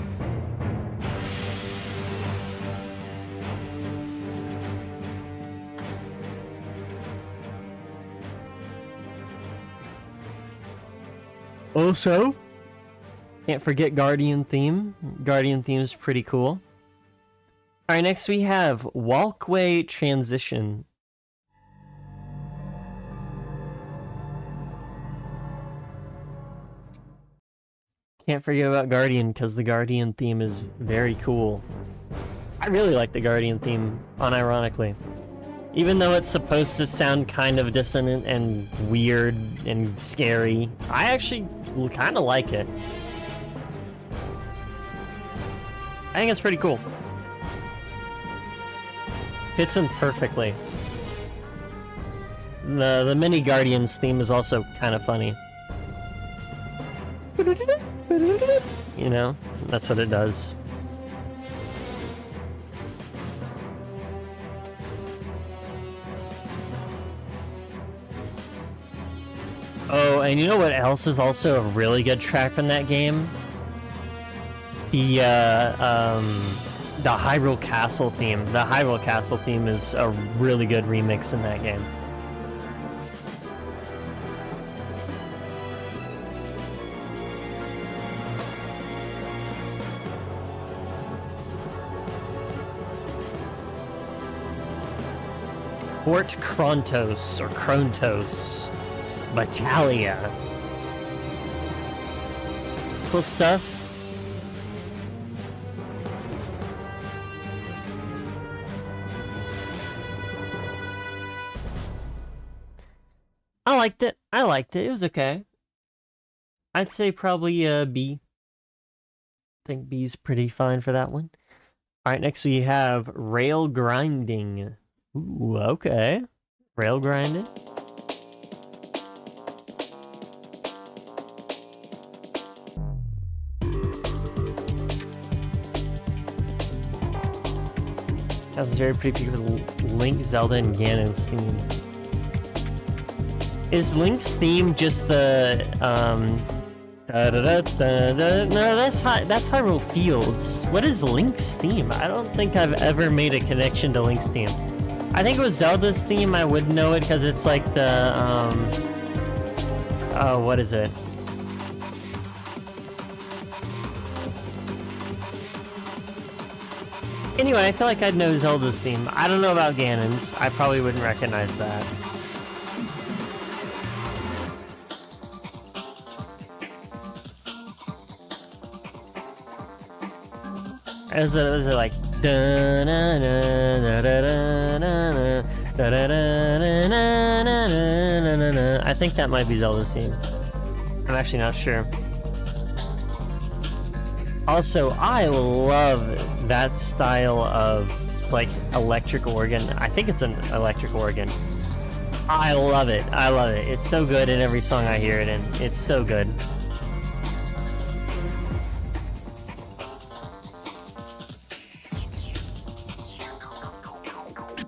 Speaker 1: Also, can't forget Guardian theme. Guardian theme is pretty cool. All right, next we have Walkway Transition. Can't forget about Guardian, because the Guardian theme is very cool. I really like the Guardian theme, unironically. Even though it's supposed to sound kind of dissonant and weird and scary, I actually kind of like it. I think it's pretty cool. Fits in perfectly. The mini Guardians theme is also kind of funny. You know, that's what it does. Oh, and you know what else is also a really good track from that game? The Hyrule Castle theme. The Hyrule Castle theme is a really good remix in that game. Fort Krontos, or Krontos. Battalia. Cool stuff. I liked it. I liked it. It was okay. I'd say probably B. I think B's pretty fine for that one. Alright, next we have Rail Grinding. Ooh, okay. Rail grinding. Sounds very pretty with Link, Zelda, and Ganon's theme. Is Link's theme just the No, that's Hyrule Fields. What is Link's theme? I don't think I've ever made a connection to Link's theme. I think it was Zelda's theme. I would know it because it's like the oh, what is it? Anyway, I feel like I'd know Zelda's theme. I don't know about Ganon's. I probably wouldn't recognize that. Is it like I think that might be Zelda's theme. I'm actually not sure. Also, I love that style of like electric organ. I think it's an electric organ. I love it. I love it. It's so good in every song I hear it in. It's so good.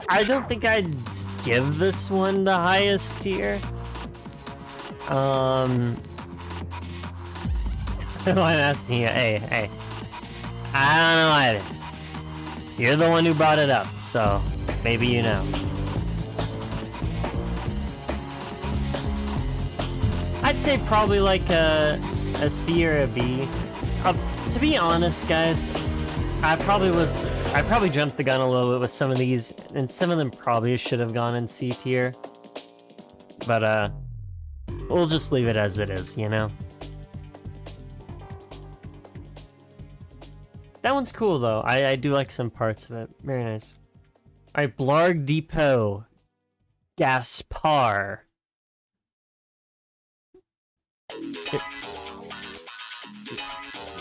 Speaker 1: I don't think I'd give this one the highest tier. I'm asking you, hey. I don't know either. You're the one who brought it up, so maybe you know. I'd say probably like a C or a B. To be honest, guys, I probably jumped the gun a little bit with some of these, and some of them probably should have gone in C tier. But we'll just leave it as it is, you know? That one's cool though. I do like some parts of it. Very nice. Alright, Blarg Depot. Gaspar.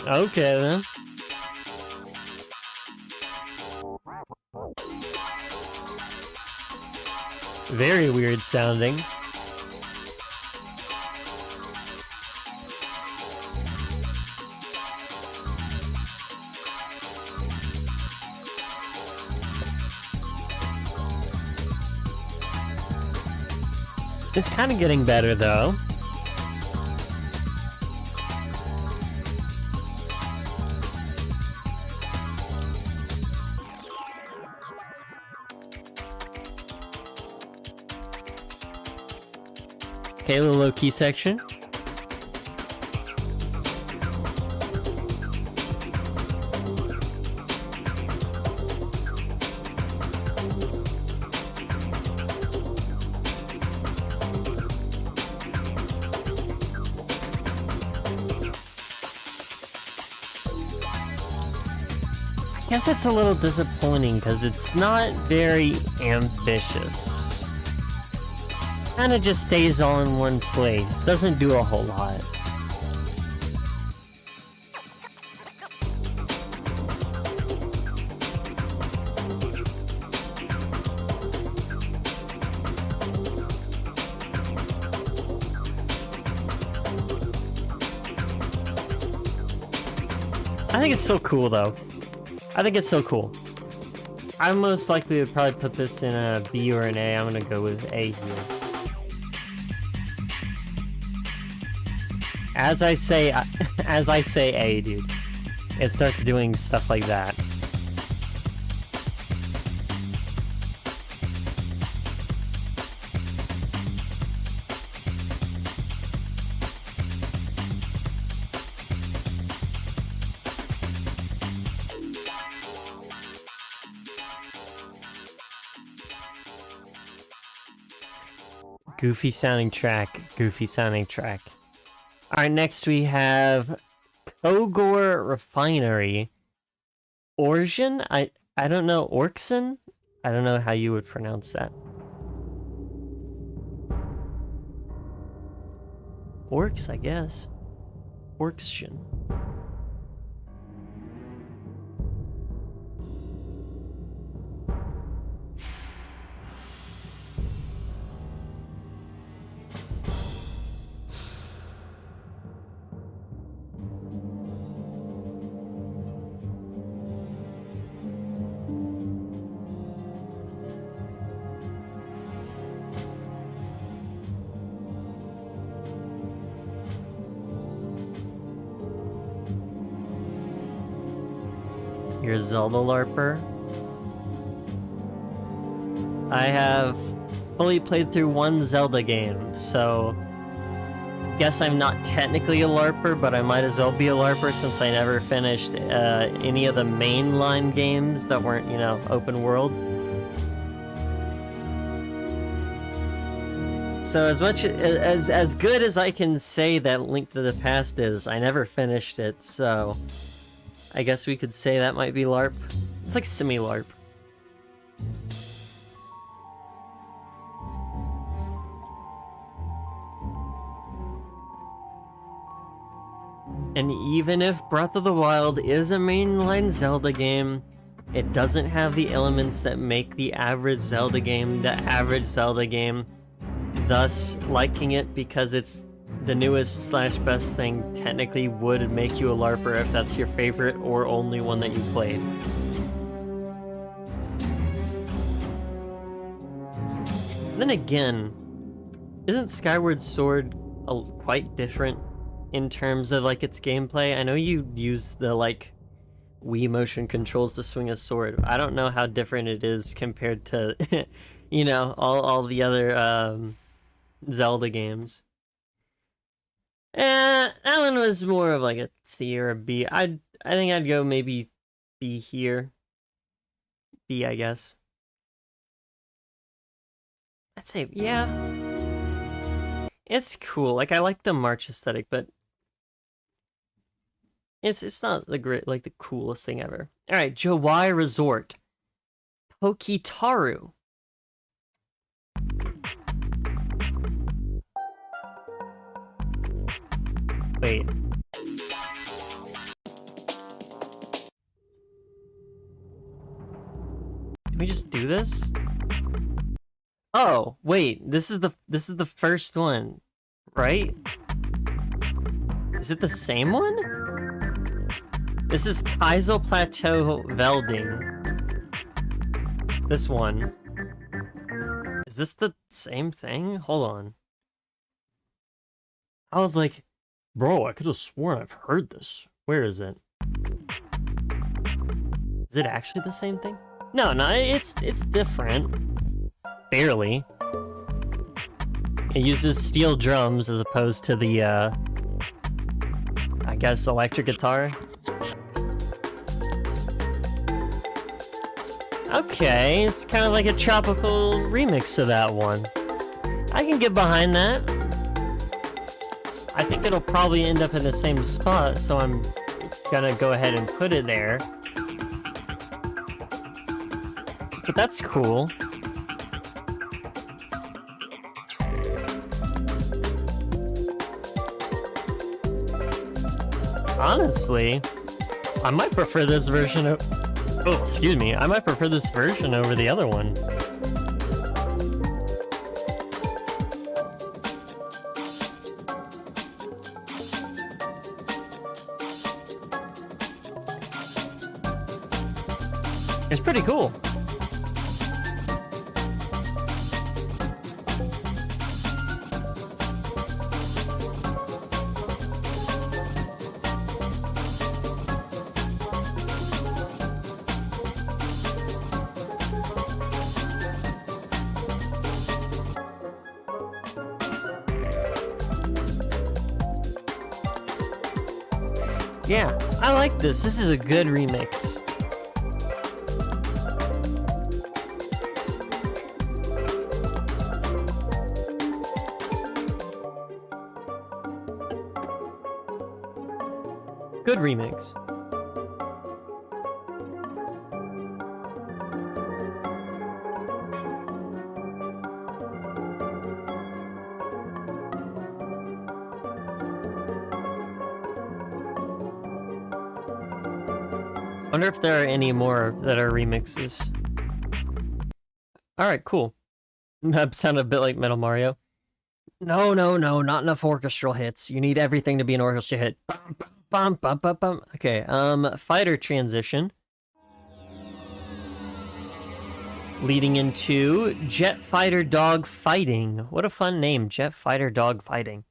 Speaker 1: Okay then. Very weird sounding. It's kind of getting better though. Okay, a little low-key section. I guess it's a little disappointing because it's not very ambitious. Kinda just stays all in one place. Doesn't do a whole lot. I think it's still cool though. I think it's so cool. I most likely would probably put this in a B or an A. I'm gonna go with A here. As I say A, dude, it starts doing stuff like that. Goofy sounding track, goofy sounding track. Alright, next we have Kogor Refinery. Origin? I don't know. Orkson? I don't know how you would pronounce that. Orcs, I guess. Orkson. You're a Zelda LARPer. I have fully played through one Zelda game, so guess I'm not technically a LARPer, but I might as well be a LARPer since I never finished any of the mainline games that weren't, you know, open world. So as much as good as I can say that Link to the Past is, I never finished it, so I guess we could say that might be LARP. It's like semi-LARP. And even if Breath of the Wild is a mainline Zelda game, it doesn't have the elements that make the average Zelda game the average Zelda game. Thus, liking it because it's the newest / best thing technically would make you a LARPer if that's your favorite or only one that you played. Then again, isn't Skyward Sword quite different in terms of like its gameplay? I know you use the like Wii motion controls to swing a sword. I don't know how different it is compared to you know, all the other Zelda games. That one was more of like a C or a B. I think I'd go maybe B here. B, I guess. I'd say, yeah. It's cool. Like, I like the March aesthetic, but it's not the great, like the coolest thing ever. All right, Jawai Resort, Pokitaru. Wait. Can we just do this? Oh, wait. This is the first one, right? Is it the same one? This is Kaisel Plateau Velding. This one. Is this the same thing? Hold on. I was like, bro, I could have sworn I've heard this. Where is it? Is it actually the same thing? No, it's different. Barely. It uses steel drums as opposed to the, I guess, electric guitar. Okay, it's kind of like a tropical remix to that one. I can get behind that. I think it'll probably end up in the same spot, so I'm gonna go ahead and put it there. But that's cool. Honestly, I might prefer this version of... Oh, excuse me. I might prefer this version over the other one. It's pretty cool. Yeah, I like this. This is a good remix. Good remix. Wonder if there are any more that are remixes. Alright, cool. That sounded a bit like Metal Mario. No, not enough orchestral hits. You need everything to be an orchestra hit. Bum, bum, bum, bum. Okay, fighter transition. Leading into Jet Fighter Dog Fighting. What a fun name, Jet Fighter Dog Fighting.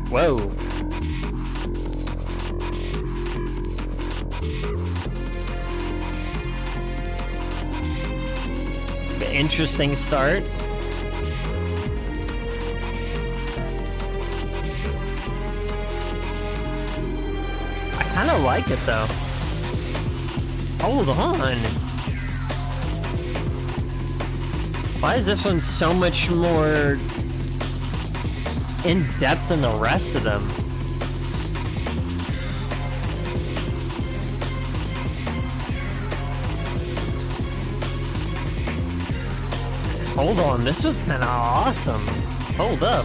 Speaker 1: Whoa. interesting start. I kind of like it though. Hold on. Why is this one so much more in depth than the rest of them? Hold on, this one's kind of awesome. Hold up.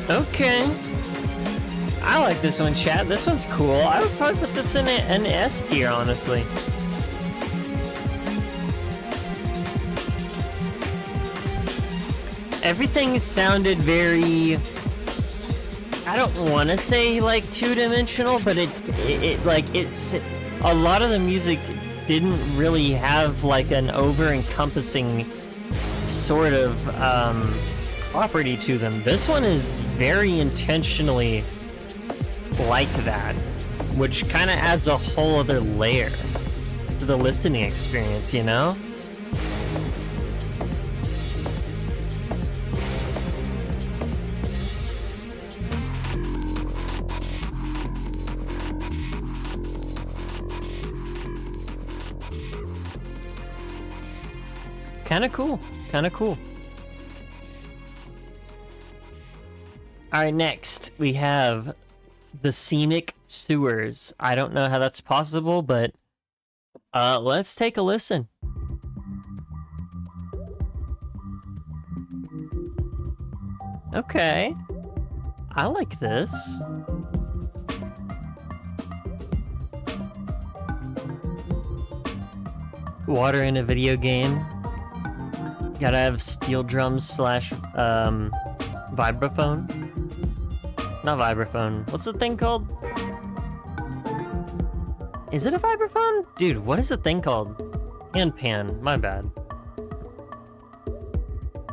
Speaker 1: Okay. I like this one, chat. This one's cool. I would probably put this in an S tier, honestly. Everything sounded very... I don't want to say, like, two-dimensional, but it's... A lot of the music didn't really have, like, an over-encompassing sort of, property to them. This one is very intentionally like that, which kind of adds a whole other layer to the listening experience, you know? Kind of cool. Kind of cool. Alright, next we have the scenic sewers. I don't know how that's possible, but let's take a listen. Okay. I like this. Water in a video game. Gotta have steel drums slash vibraphone. Not vibraphone. What's the thing called? Is it a vibraphone? Dude, what is the thing called? Pan. My bad.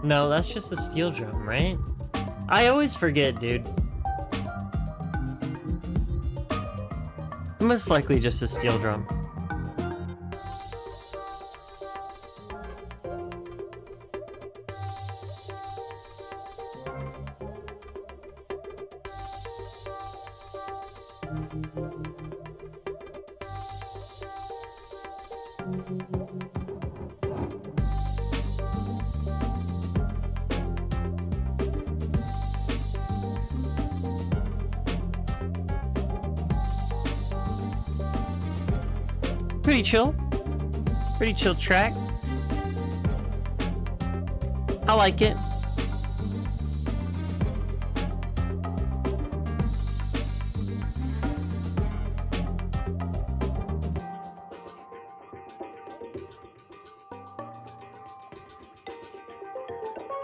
Speaker 1: No, that's just a steel drum, right? I always forget, dude. Most likely just a steel drum. Pretty chill. Pretty chill track. I like it.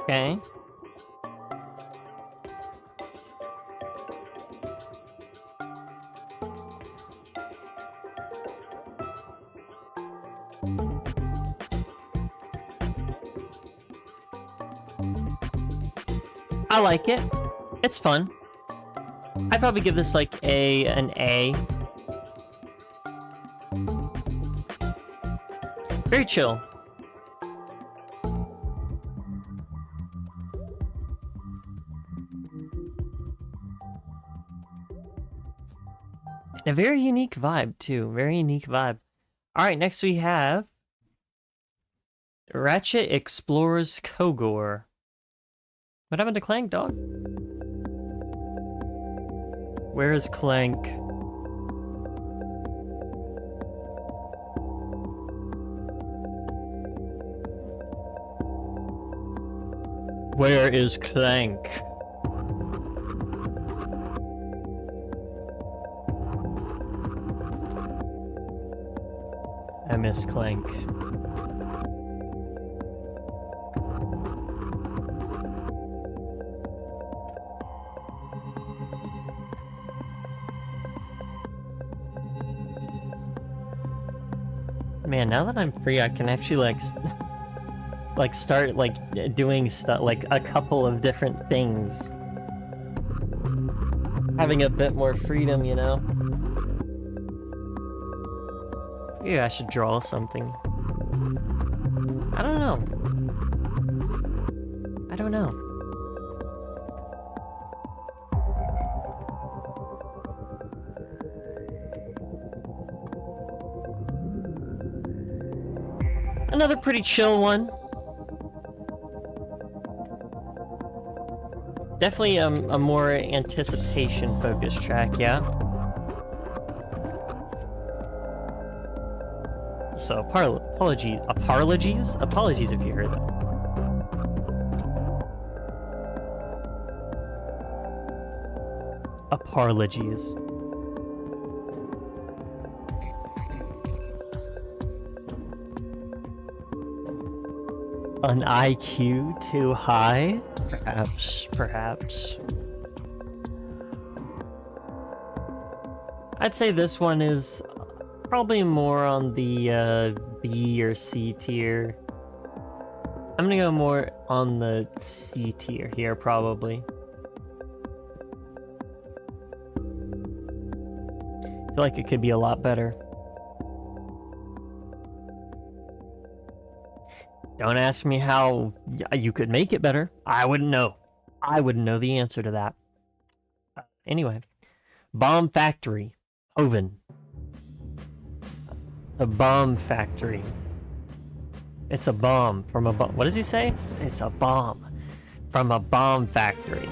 Speaker 1: Okay. I like it. It's fun. I'd probably give this like an A. Very chill. And a very unique vibe too. Very unique vibe. Alright, next we have Ratchet Explores Kogor. What happened to Clank, dog? Where is Clank? Where is Clank? I miss Clank. Man, now that I'm free, I can actually like start like doing stuff, like a couple of different things. Having a bit more freedom, you know? Yeah, I should draw something. I don't know. I don't know. Another pretty chill one. Definitely a more anticipation-focused track, yeah. So, apologies if you heard that. Apologies. An IQ too high? Perhaps. I'd say this one is probably more on the B or C tier. I'm gonna go more on the C tier here, probably. I feel like it could be a lot better. Don't ask me how you could make it better. I wouldn't know. I wouldn't know the answer to that. Anyway. Bomb Factory. Oven. A bomb factory. It's a bomb from a bomb. What does he say? It's a bomb from a bomb factory.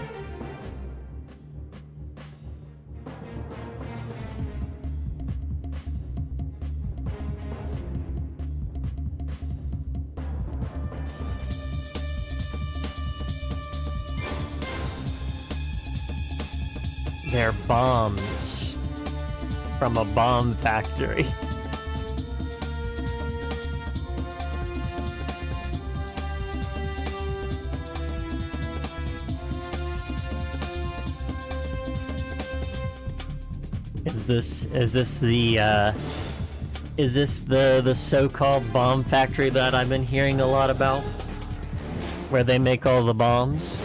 Speaker 1: They're bombs from a bomb factory. Is this the so-called bomb factory that I've been hearing a lot about? Where they make all the bombs?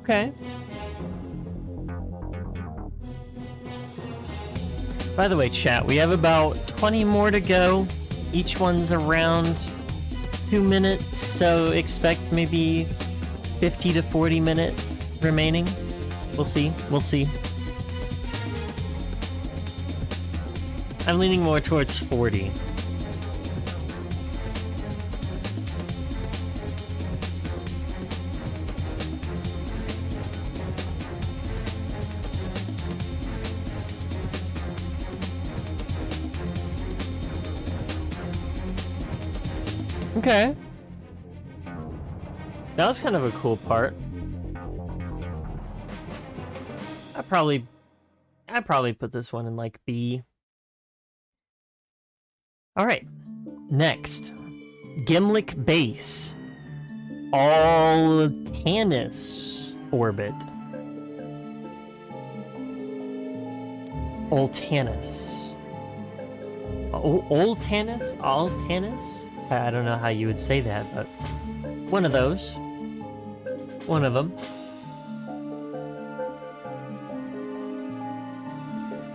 Speaker 1: Okay. By the way, chat, we have about 20 more to go. Each one's around 2 minutes, so expect maybe 50 to 40 minutes remaining. We'll see. We'll see. I'm leaning more towards 40. Okay. That was kind of a cool part. I'd probably put this one in like B. Alright. Next. Gimlick Base. Altanus Orbit. Altanus. Altanus? Altanus? I don't know how you would say that, but one of those. One of them.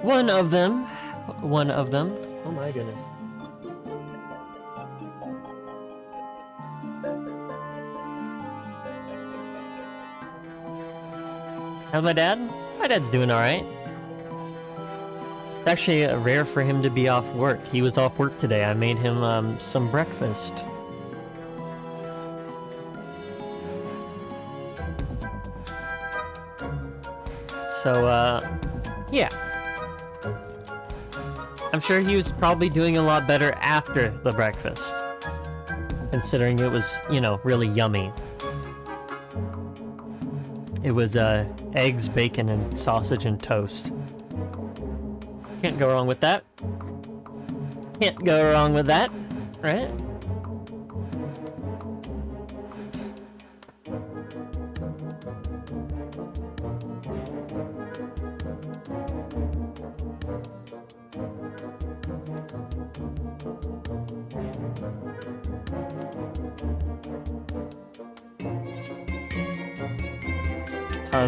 Speaker 1: One of them. One of them. Oh my goodness. How's my dad? My dad's doing alright. It's actually rare for him to be off work. He was off work today. I made him some breakfast. So, Yeah. I'm sure he was probably doing a lot better after the breakfast. Considering it was, you know, really yummy. It was eggs, bacon, and sausage and toast. Can't go wrong with that. Can't go wrong with that, right?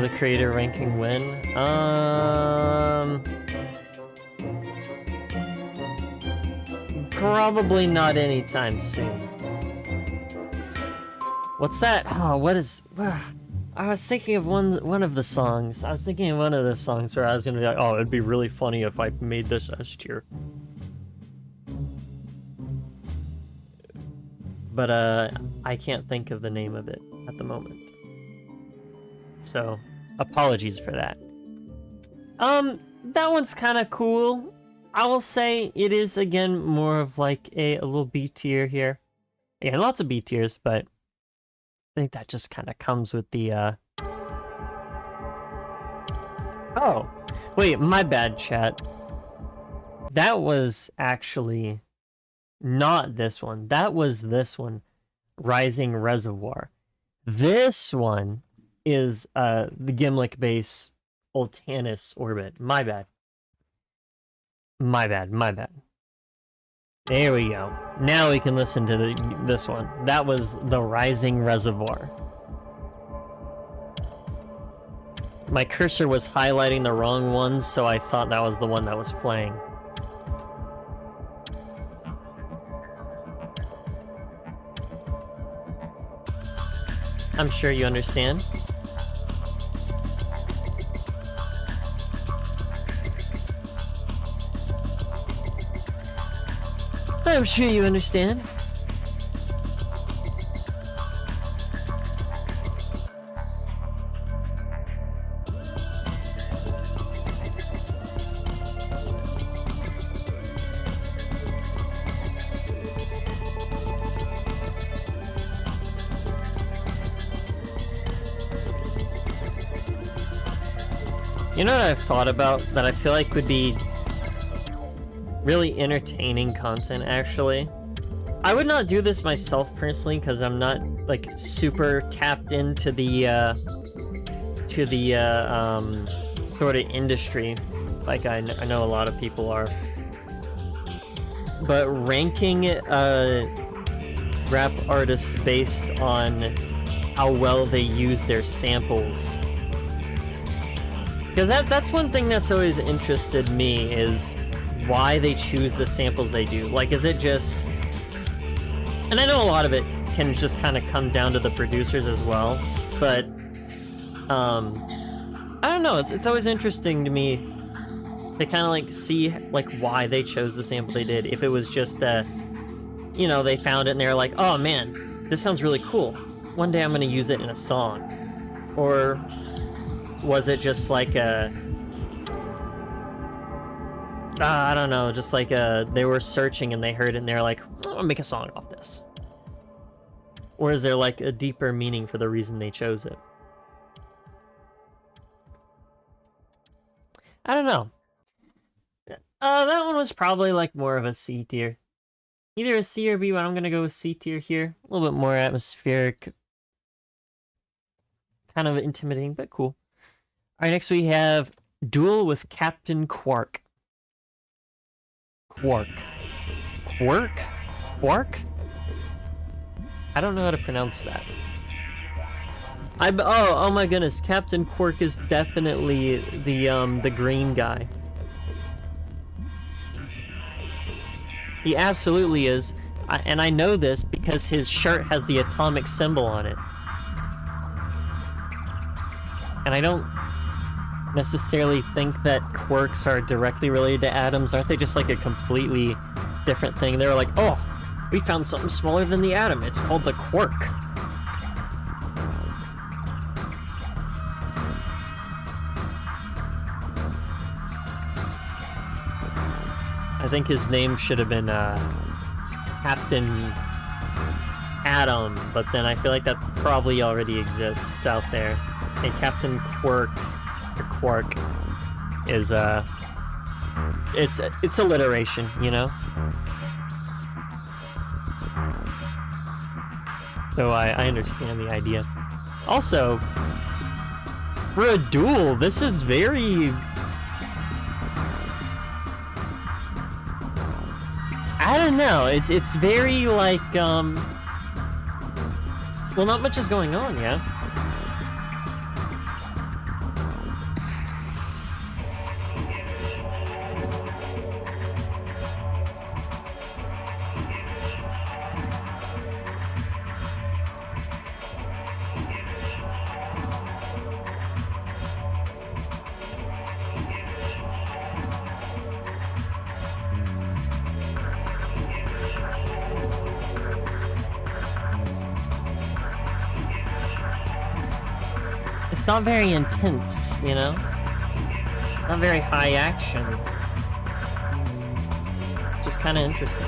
Speaker 1: The creator ranking win. Probably not anytime soon. What's that? Oh, what is? I was thinking of one of the songs. I was thinking of one of the songs where I was gonna be like, oh, it'd be really funny if I made this S tier. But I can't think of the name of it at the moment. So, apologies for that. That one's kind of cool. I will say it is, again, more of like a little B tier here. Yeah, lots of B tiers, but I think that just kind of comes with the, Oh, wait, my bad, chat. That was actually not this one. That was this one, Rising Reservoir. This one is the Gimlick base Ultanis orbit. My bad. My bad, my bad. There we go. Now we can listen to this one. That was the Rising Reservoir. My cursor was highlighting the wrong one, so I thought that was the one that was playing. I'm sure you understand. I'm sure you understand. You know what I've thought about that I feel like would be really entertaining content, actually? I would not do this myself personally because I'm not like super tapped into the sort of industry like I know a lot of people are. But ranking rap artists based on how well they use their samples. Because that's one thing that's always interested me, is why they choose the samples they do. Like, is it just... And I know a lot of it can just kind of come down to the producers as well, but... I don't know, it's always interesting to me to kind of, like, see, like, why they chose the sample they did. If it was just, you know, they found it and they were like, oh man, this sounds really cool. One day I'm gonna use it in a song. Or... was it just like a... I don't know, just like they were searching and they heard it and they're like, oh, I'll make a song off this. Or is there like a deeper meaning for the reason they chose it? I don't know. That one was probably like more of a C tier. Either a C or B, but I'm gonna go with C tier here. A little bit more atmospheric. Kind of intimidating, but cool. Alright, next we have Duel with Captain Quark. Quark. Quark? Quark? I don't know how to pronounce that. Oh my goodness, Captain Quark is definitely the green guy. He absolutely is, and I know this because his shirt has the atomic symbol on it. And I don't necessarily think that quirks are directly related to atoms. Aren't they just like a completely different thing? They were like, oh, we found something smaller than the atom. It's called the quark. I think his name should have been Captain Atom, but then I feel like that probably already exists out there. And Captain Quirk, or Quark, is it's alliteration, you know? So I understand the idea. Also, for a duel, this is very... I don't know, it's very like, well, not much is going on, yeah? It's not very intense, you know? Not very high action. Just kind of interesting.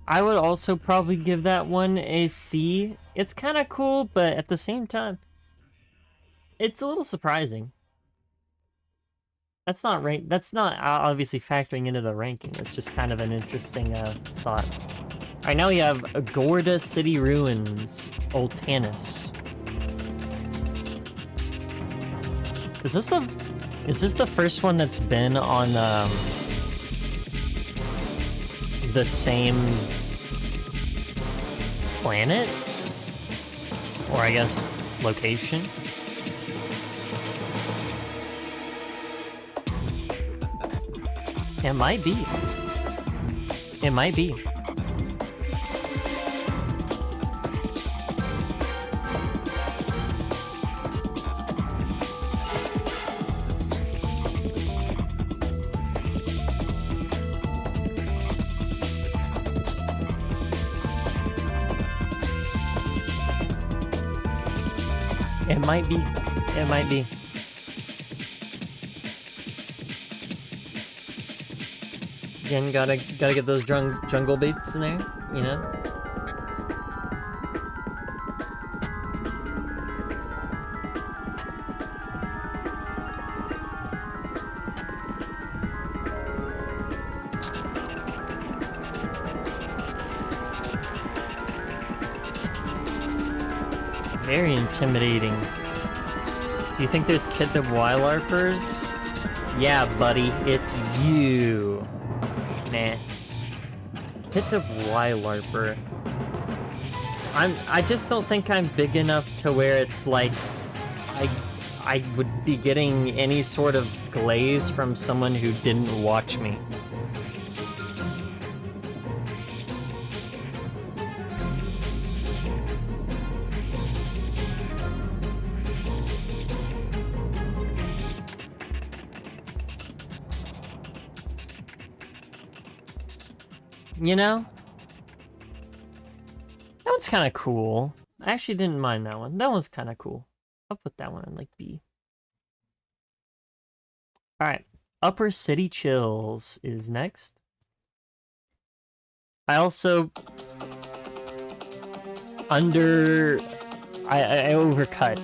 Speaker 1: I would also probably give that one a C. It's kind of cool, but at the same time, it's a little surprising. That's not right. That's not obviously factoring into the ranking. It's just kind of an interesting thought. All right, now we have Gorda City Ruins, Oltanis. Is this the first one that's been on the same planet? Or I guess location? It might be. It might be. It might be. It might be. Again, gotta get those jungle beats in there, you know? Very intimidating. Do you think there's Kitt the Wylarpers? Yeah, buddy, it's you. Nah. Kitt the Wylarper. I just don't think I'm big enough to where it's like I would be getting any sort of glaze from someone who didn't watch me. You know? That one's kind of cool. I actually didn't mind that one. That one's kind of cool. I'll put that one in like B. Alright. Upper City Chills is next. I also... I overcut.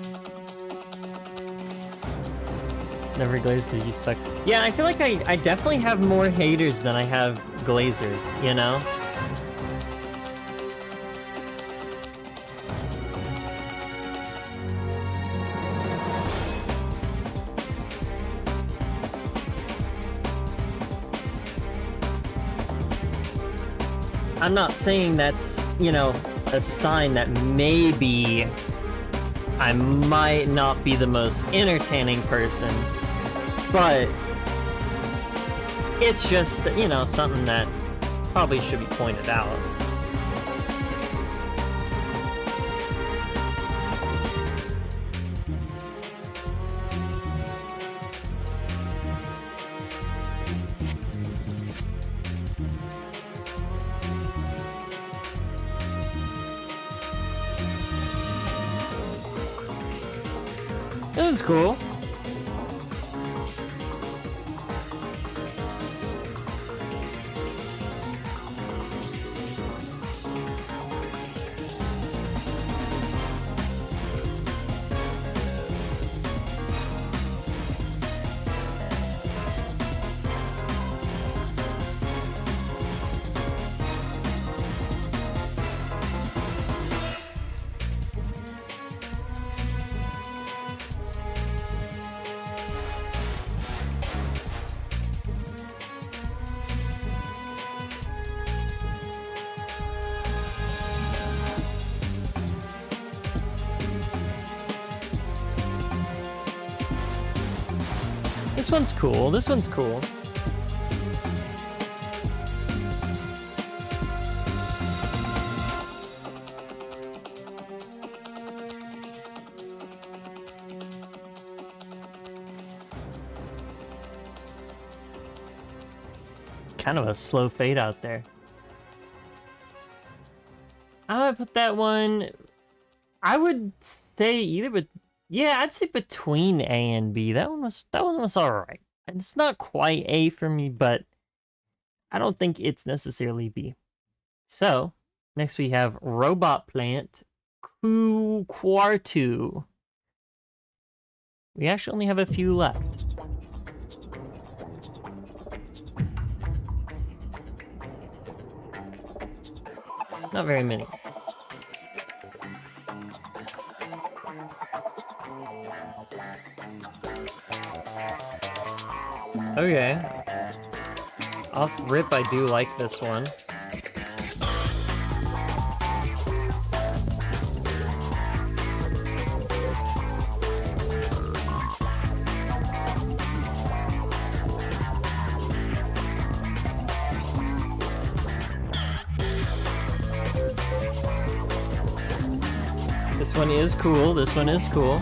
Speaker 1: Never glaze because you suck. Yeah, I feel like I definitely have more haters than I have glazers, you know? I'm not saying that's, you know, a sign that maybe I might not be the most entertaining person, but it's just, you know, something that probably should be pointed out. one's cool. This one's cool. This one's cool. Kind of a slow fade out there. I'm gonna put that one. I would say either, but yeah, I'd say between A and B. That one was alright. It's not quite A for me, but I don't think it's necessarily B. So next we have Robot Plant Quartu. We actually only have a few left. Not very many. Okay. Off rip, I do like this one. This one is cool. This one is cool.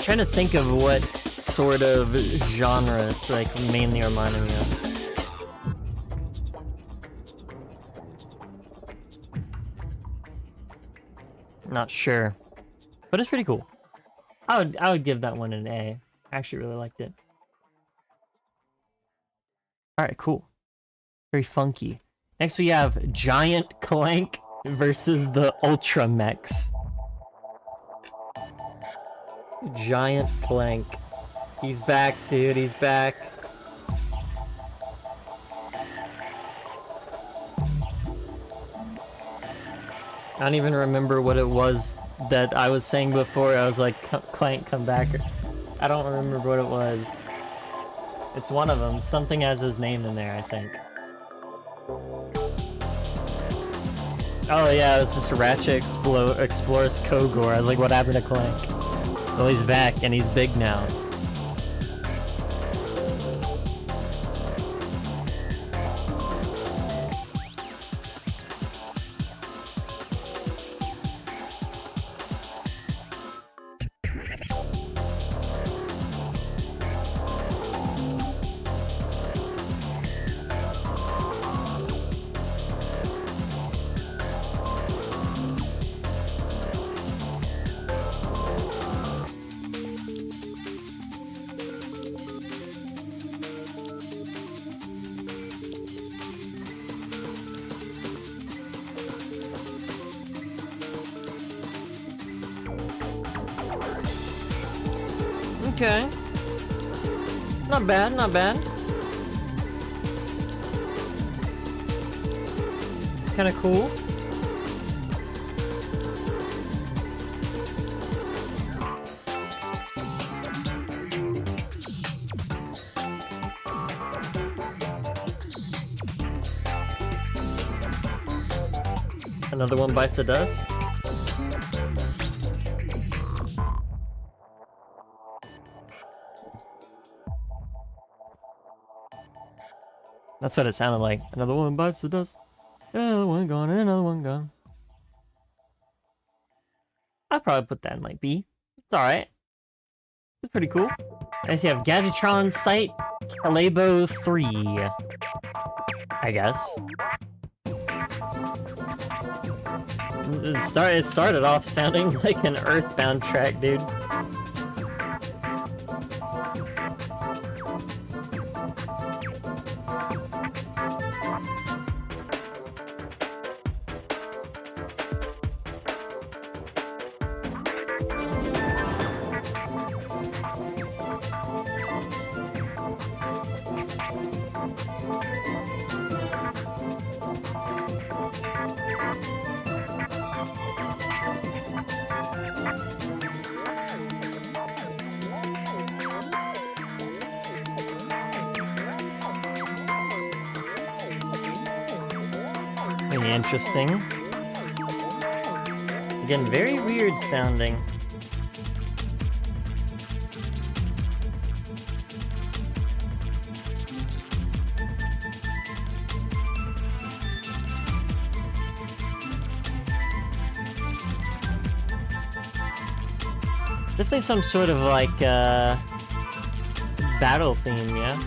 Speaker 1: Trying to think of what sort of genre it's like mainly reminding me of. Not sure, but it's pretty cool. I would give that one an A. I actually really liked it. All right, cool. Very funky. Next we have Giant Clank versus the Ultra Mechs. Giant Clank. He's back, dude. He's back. I don't even remember what it was that I was saying before. I was like, Clank, come back. I don't remember what it was. It's one of them. Something has his name in there, I think. Oh yeah, it was just Ratchet Explores Kogor. I was like, what happened to Clank? Well, he's back, and he's big now. Okay. Not bad, not bad. Kinda cool. Another one bites the dust. That's what it sounded like. Another one bites the dust. Another one gone, another one gone. I'd probably put that in like B. It's alright. It's pretty cool. I see you have Gadgetron Site Calabo 3. I guess. It started off sounding like an Earthbound track, dude. Very interesting. Again, very weird sounding. Definitely some sort of like battle theme, yeah?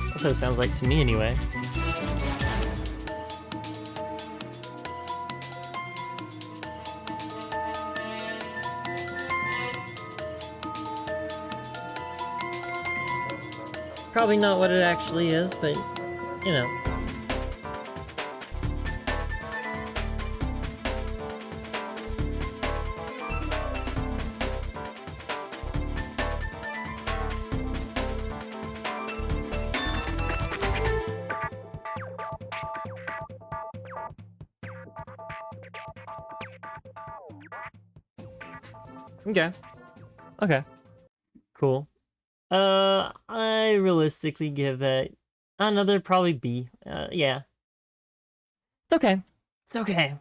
Speaker 1: That's what it sounds like to me anyway. Probably not what it actually is, but you know. Okay. Okay. Cool. I realistically give that another probably B. Yeah. It's okay. It's okay.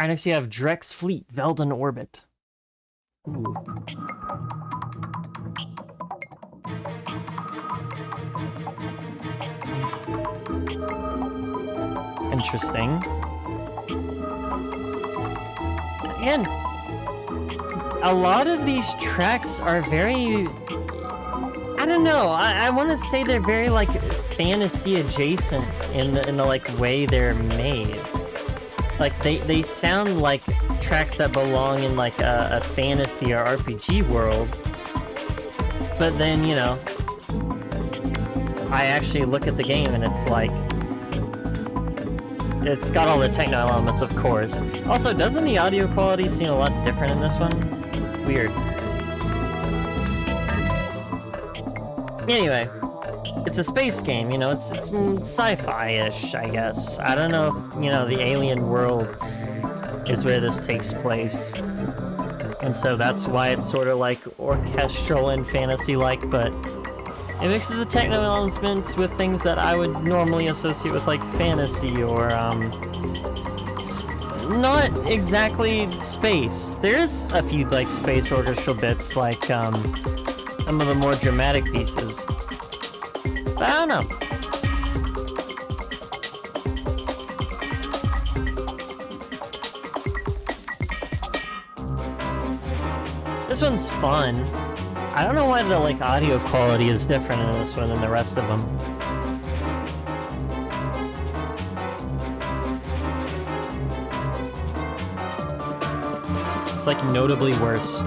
Speaker 1: Alright, next you have Drex Fleet, Veldon Orbit. Ooh. Interesting. Again, a lot of these tracks are very... I don't know, I want to say they're very, like, fantasy adjacent in the like, way they're made. Like, they sound like tracks that belong in, like, a fantasy or RPG world. But then, you know, I actually look at the game and it's like... It's got all the techno elements, of course. Also, doesn't the audio quality seem a lot different in this one? Weird. Anyway, it's a space game, you know, it's sci-fi-ish, I guess. I don't know if, you know, the alien worlds is where this takes place. And so that's why it's sort of like orchestral and fantasy-like, but it mixes the techno elements with things that I would normally associate with, like, fantasy or, not exactly space. There's a few, like, space orchestral bits, like, some of the more dramatic pieces. But I don't know. This one's fun. I don't know why the, like, audio quality is different in this one than the rest of them. It's, like, notably worse.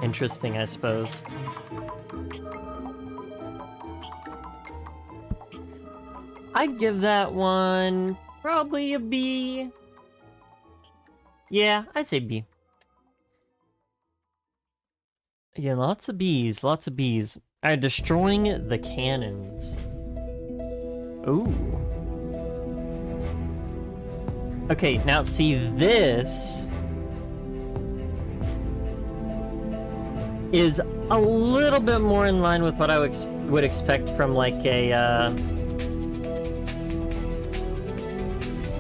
Speaker 1: interesting, I suppose. I'd give that one probably a B. Yeah, I'd say B. Yeah, lots of B's, lots of B's. Alright, destroying the cannons. Ooh. Okay, now see, this is a little bit more in line with what I would expect from like a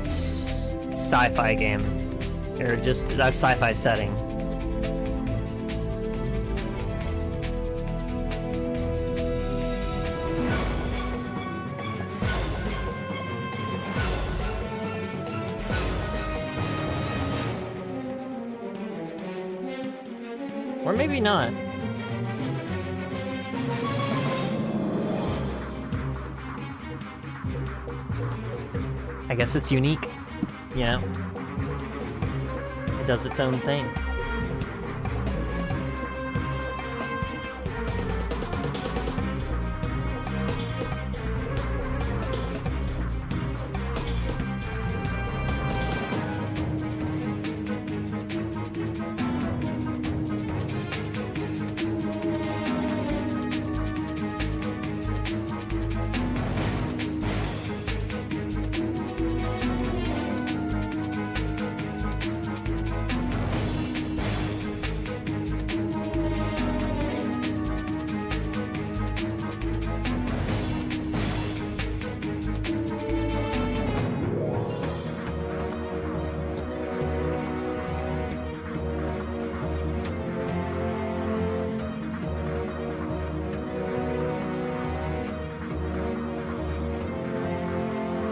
Speaker 1: sci-fi game, or just a sci-fi setting. Or maybe not. I guess it's unique, you know? It does its own thing.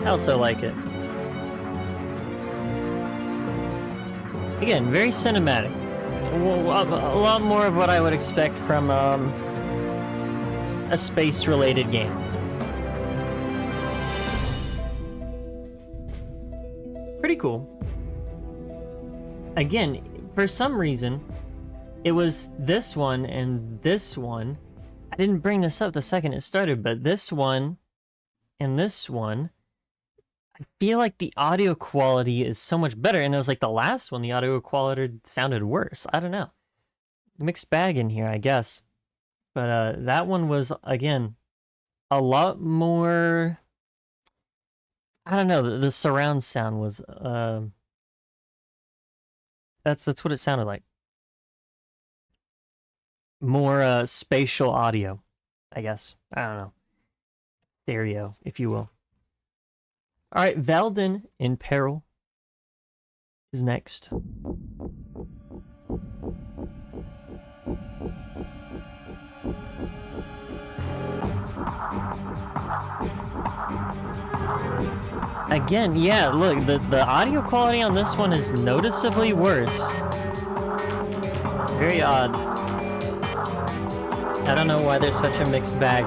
Speaker 1: I also like it. Again, very cinematic. A lot more of what I would expect from a space-related game. Pretty cool. Again, for some reason, it was this one and this one. I didn't bring this up the second it started, but this one and this one, I feel like the audio quality is so much better, and it was like the last one, the audio quality sounded worse. I don't know. Mixed bag in here, I guess. But that one was, again, a lot more... I don't know, the surround sound was... That's what it sounded like. More spatial audio, I guess. I don't know. Stereo, if you will. Alright, Valden in Peril is next. Again, yeah, look, the audio quality on this one is noticeably worse. Very odd. I don't know why there's such a mixed bag.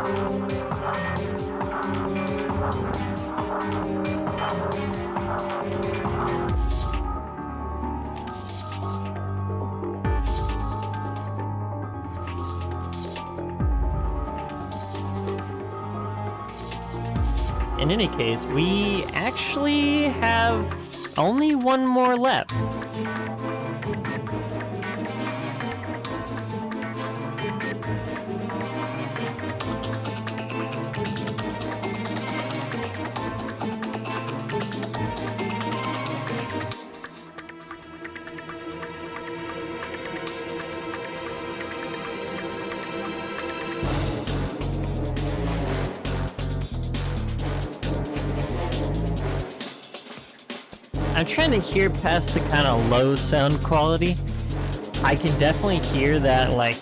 Speaker 1: In any case, we actually have only one more left. I'm trying to hear past the kind of low sound quality. I can definitely hear that, like,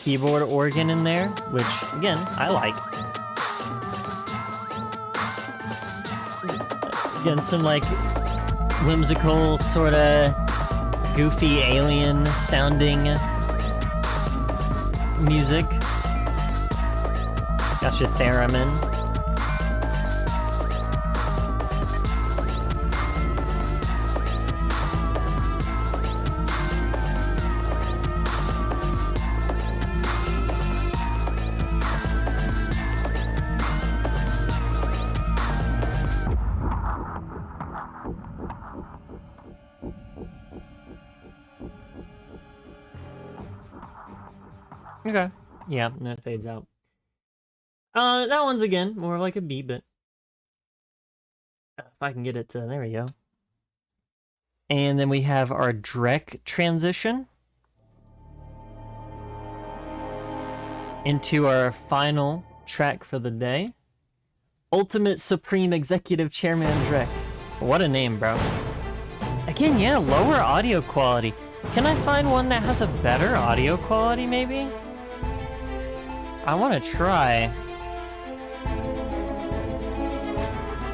Speaker 1: keyboard organ in there, which, again, I like. Again, some, like, whimsical, sort of goofy alien sounding music. Got your theremin. Okay. Yeah, and that fades out. That one's again more like a B, but if I can get it to, there we go. And then we have our Drek transition into our final track for the day. Ultimate Supreme Executive Chairman Drek. What a name, bro. Again, yeah, lower audio quality. Can I find one that has a better audio quality, maybe? I want to try.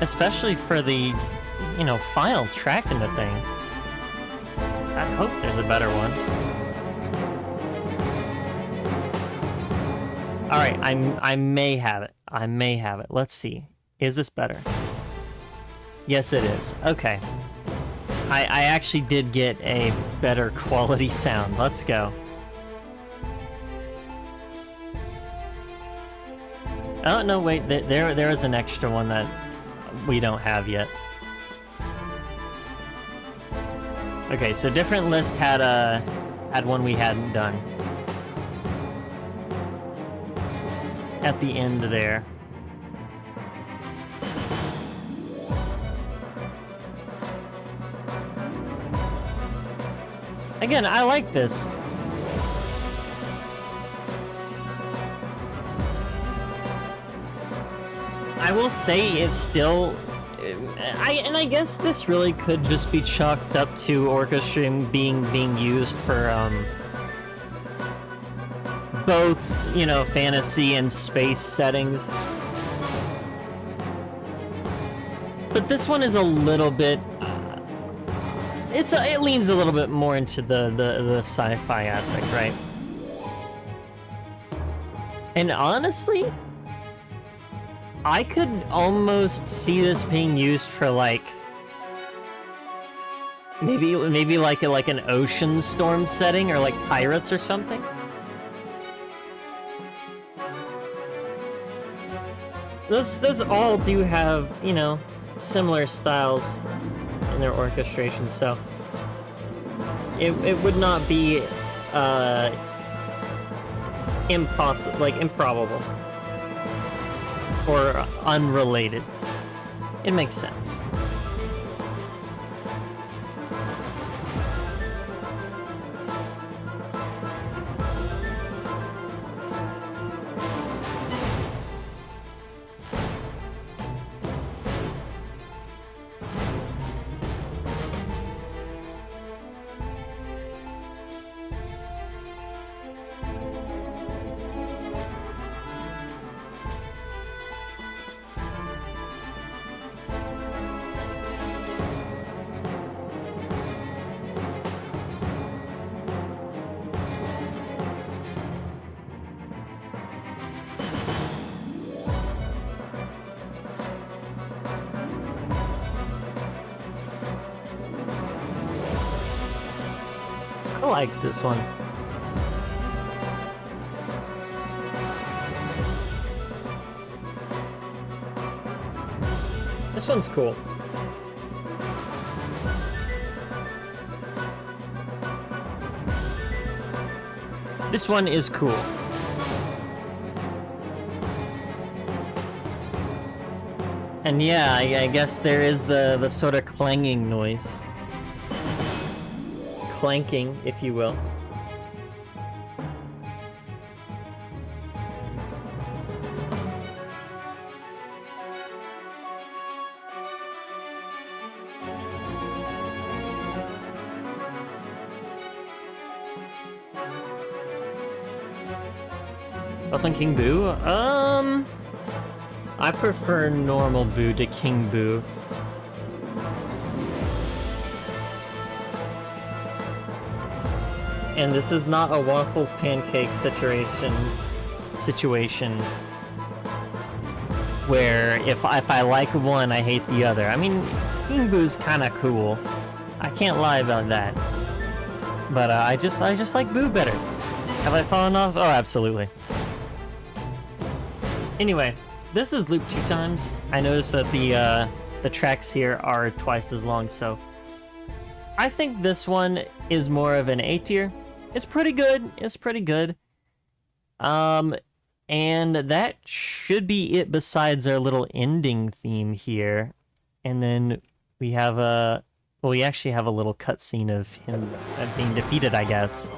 Speaker 1: Especially for the, you know, final track in the thing. I hope there's a better one. Alright, I may have it. I may have it. Let's see. Is this better? Yes, it is. Okay. I actually did get a better quality sound. Let's go. Oh, no, wait. There is an extra one that we don't have yet. Okay, so different list had one we hadn't done. At the end there. Again, I like this. I will say it's still... I guess this really could just be chalked up to orchestrating being used for both, you know, fantasy and space settings. But this one is a little bit it leans a little bit more into the sci-fi aspect, right? And honestly, I could almost see this being used for like maybe like an ocean storm setting or like pirates or something. Those all do have, you know, similar styles in their orchestration, so it would not be improbable or unrelated. It makes sense. I like this one. This one's cool. This one is cool. And yeah, I guess there is the sort of clanging noise. Clanking, if you will. Thoughts on King Boo? I prefer normal Boo to King Boo. And this is not a waffles pancake situation where if I like one, I hate the other. I mean, King Boo's kind of cool. I can't lie about that. But I just like Boo better. Have I fallen off? Oh, absolutely. Anyway, this is looped 2 times. I noticed that the tracks here are twice as long, so I think this one is more of an A tier. It's pretty good. It's pretty good. And that should be it besides our little ending theme here. And then we have a... Well, we actually have a little cutscene of him being defeated, I guess.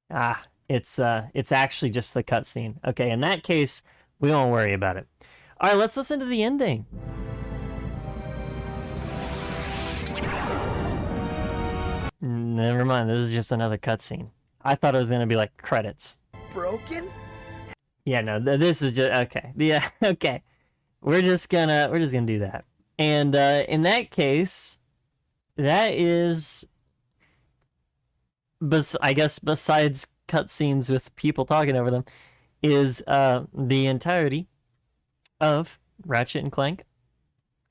Speaker 1: Ah, it's actually just the cutscene. Okay, in that case, we won't worry about it. All right, let's listen to the ending. Never mind, this is just another cutscene. I thought it was gonna be like credits.
Speaker 2: Broken?
Speaker 1: Yeah, no, this is just okay. Yeah, okay. We're just gonna do that. And in that case, that is, I guess besides cutscenes with people talking over them, is the entirety of Ratchet and Clank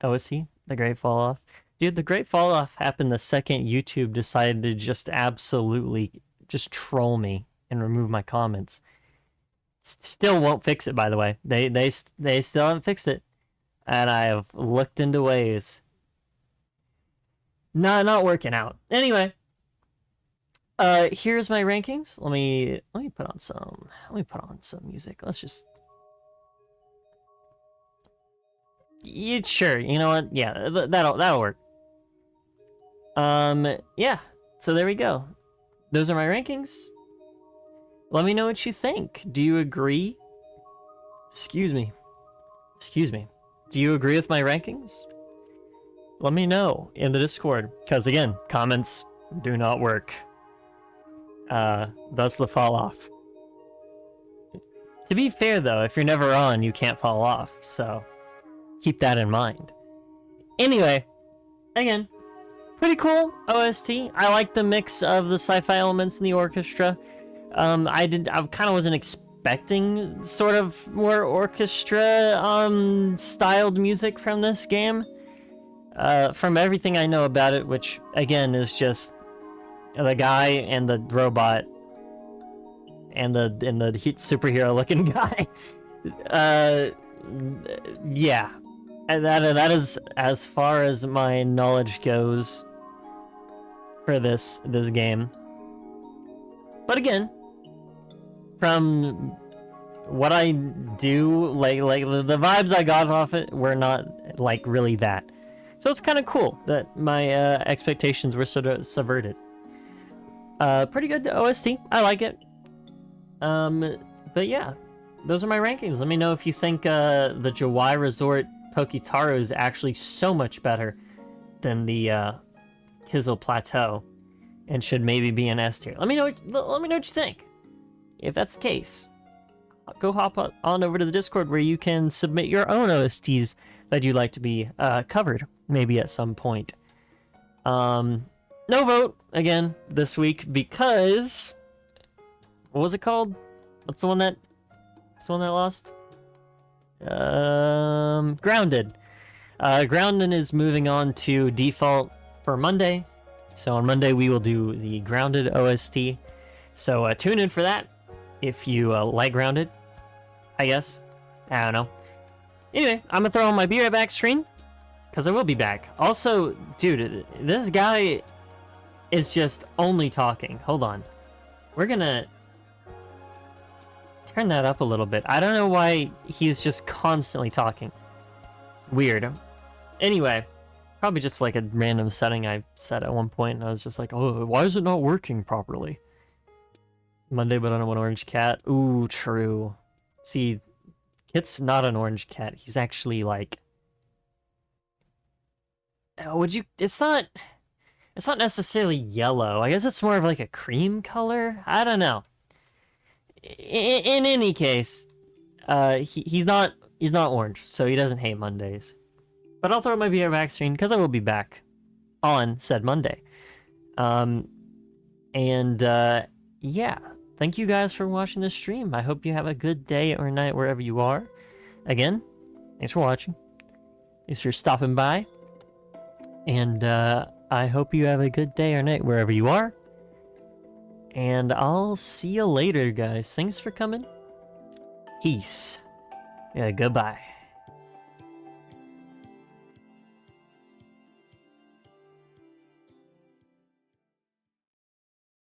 Speaker 1: OST, The Great Fall Off. Dude, The Great Fall Off happened the second YouTube decided to just absolutely just troll me and remove my comments. Still won't fix it, by the way. They still haven't fixed it, and I have looked into ways. Not working out. Anyway, here's my rankings. Let me put on some music. Let's just. Sure. You know what? Yeah, that'll work. Yeah. So there we go. Those are my rankings. Let me know what you think. Do you agree? Excuse me. Do you agree with my rankings? Let me know in the Discord, because again, comments do not work. Thus the fall off. To be fair though, if you're never on, you can't fall off, so keep that in mind. Anyway, again, pretty cool OST. I like the mix of the sci-fi elements in the orchestra. I kind of wasn't expecting sort of more orchestra styled music from this game. From everything I know about it, which again is just the guy and the robot and the superhero looking guy. Yeah, and that is as far as my knowledge goes for this game. But again, from what I do, like the vibes I got off it were not like really that. So it's kind of cool that my expectations were sort of subverted. Pretty good OST. I like it. But yeah, those are my rankings. Let me know if you think the Jawai Resort Poketaru is actually so much better than the Kizzle Plateau and should maybe be an S tier. Let me know what you think. If that's the case, go hop on over to the Discord where you can submit your own OSTs that you'd like to be covered, maybe at some point. No vote again this week because what was it called? What's the one that lost? Grounded. Grounded is moving on to default for Monday. So on Monday we will do the Grounded OST. So tune in for that if you like Grounded, I guess. I don't know. Anyway, I'm gonna throw on my Be Right Back screen because I will be back. Also, dude, this guy is just only talking. Hold on. We're gonna turn that up a little bit. I don't know why he's just constantly talking. Weird. Anyway, probably just like a random setting I set at one point, and I was just like, oh, why is it not working properly? Monday, but I don't want an orange cat. Ooh, true. See, Kitt's not an orange cat. He's actually like... It's not necessarily yellow. I guess it's more of like a cream color? I don't know. In any case, he's not orange, so he doesn't hate Mondays. But I'll throw my VR back screen because I will be back on said Monday. Yeah, thank you guys for watching this stream. I hope you have a good day or night wherever you are. Again, thanks for watching. Thanks for stopping by. And I hope you have a good day or night wherever you are. And I'll see you later, guys. Thanks for coming. Peace. Yeah, goodbye.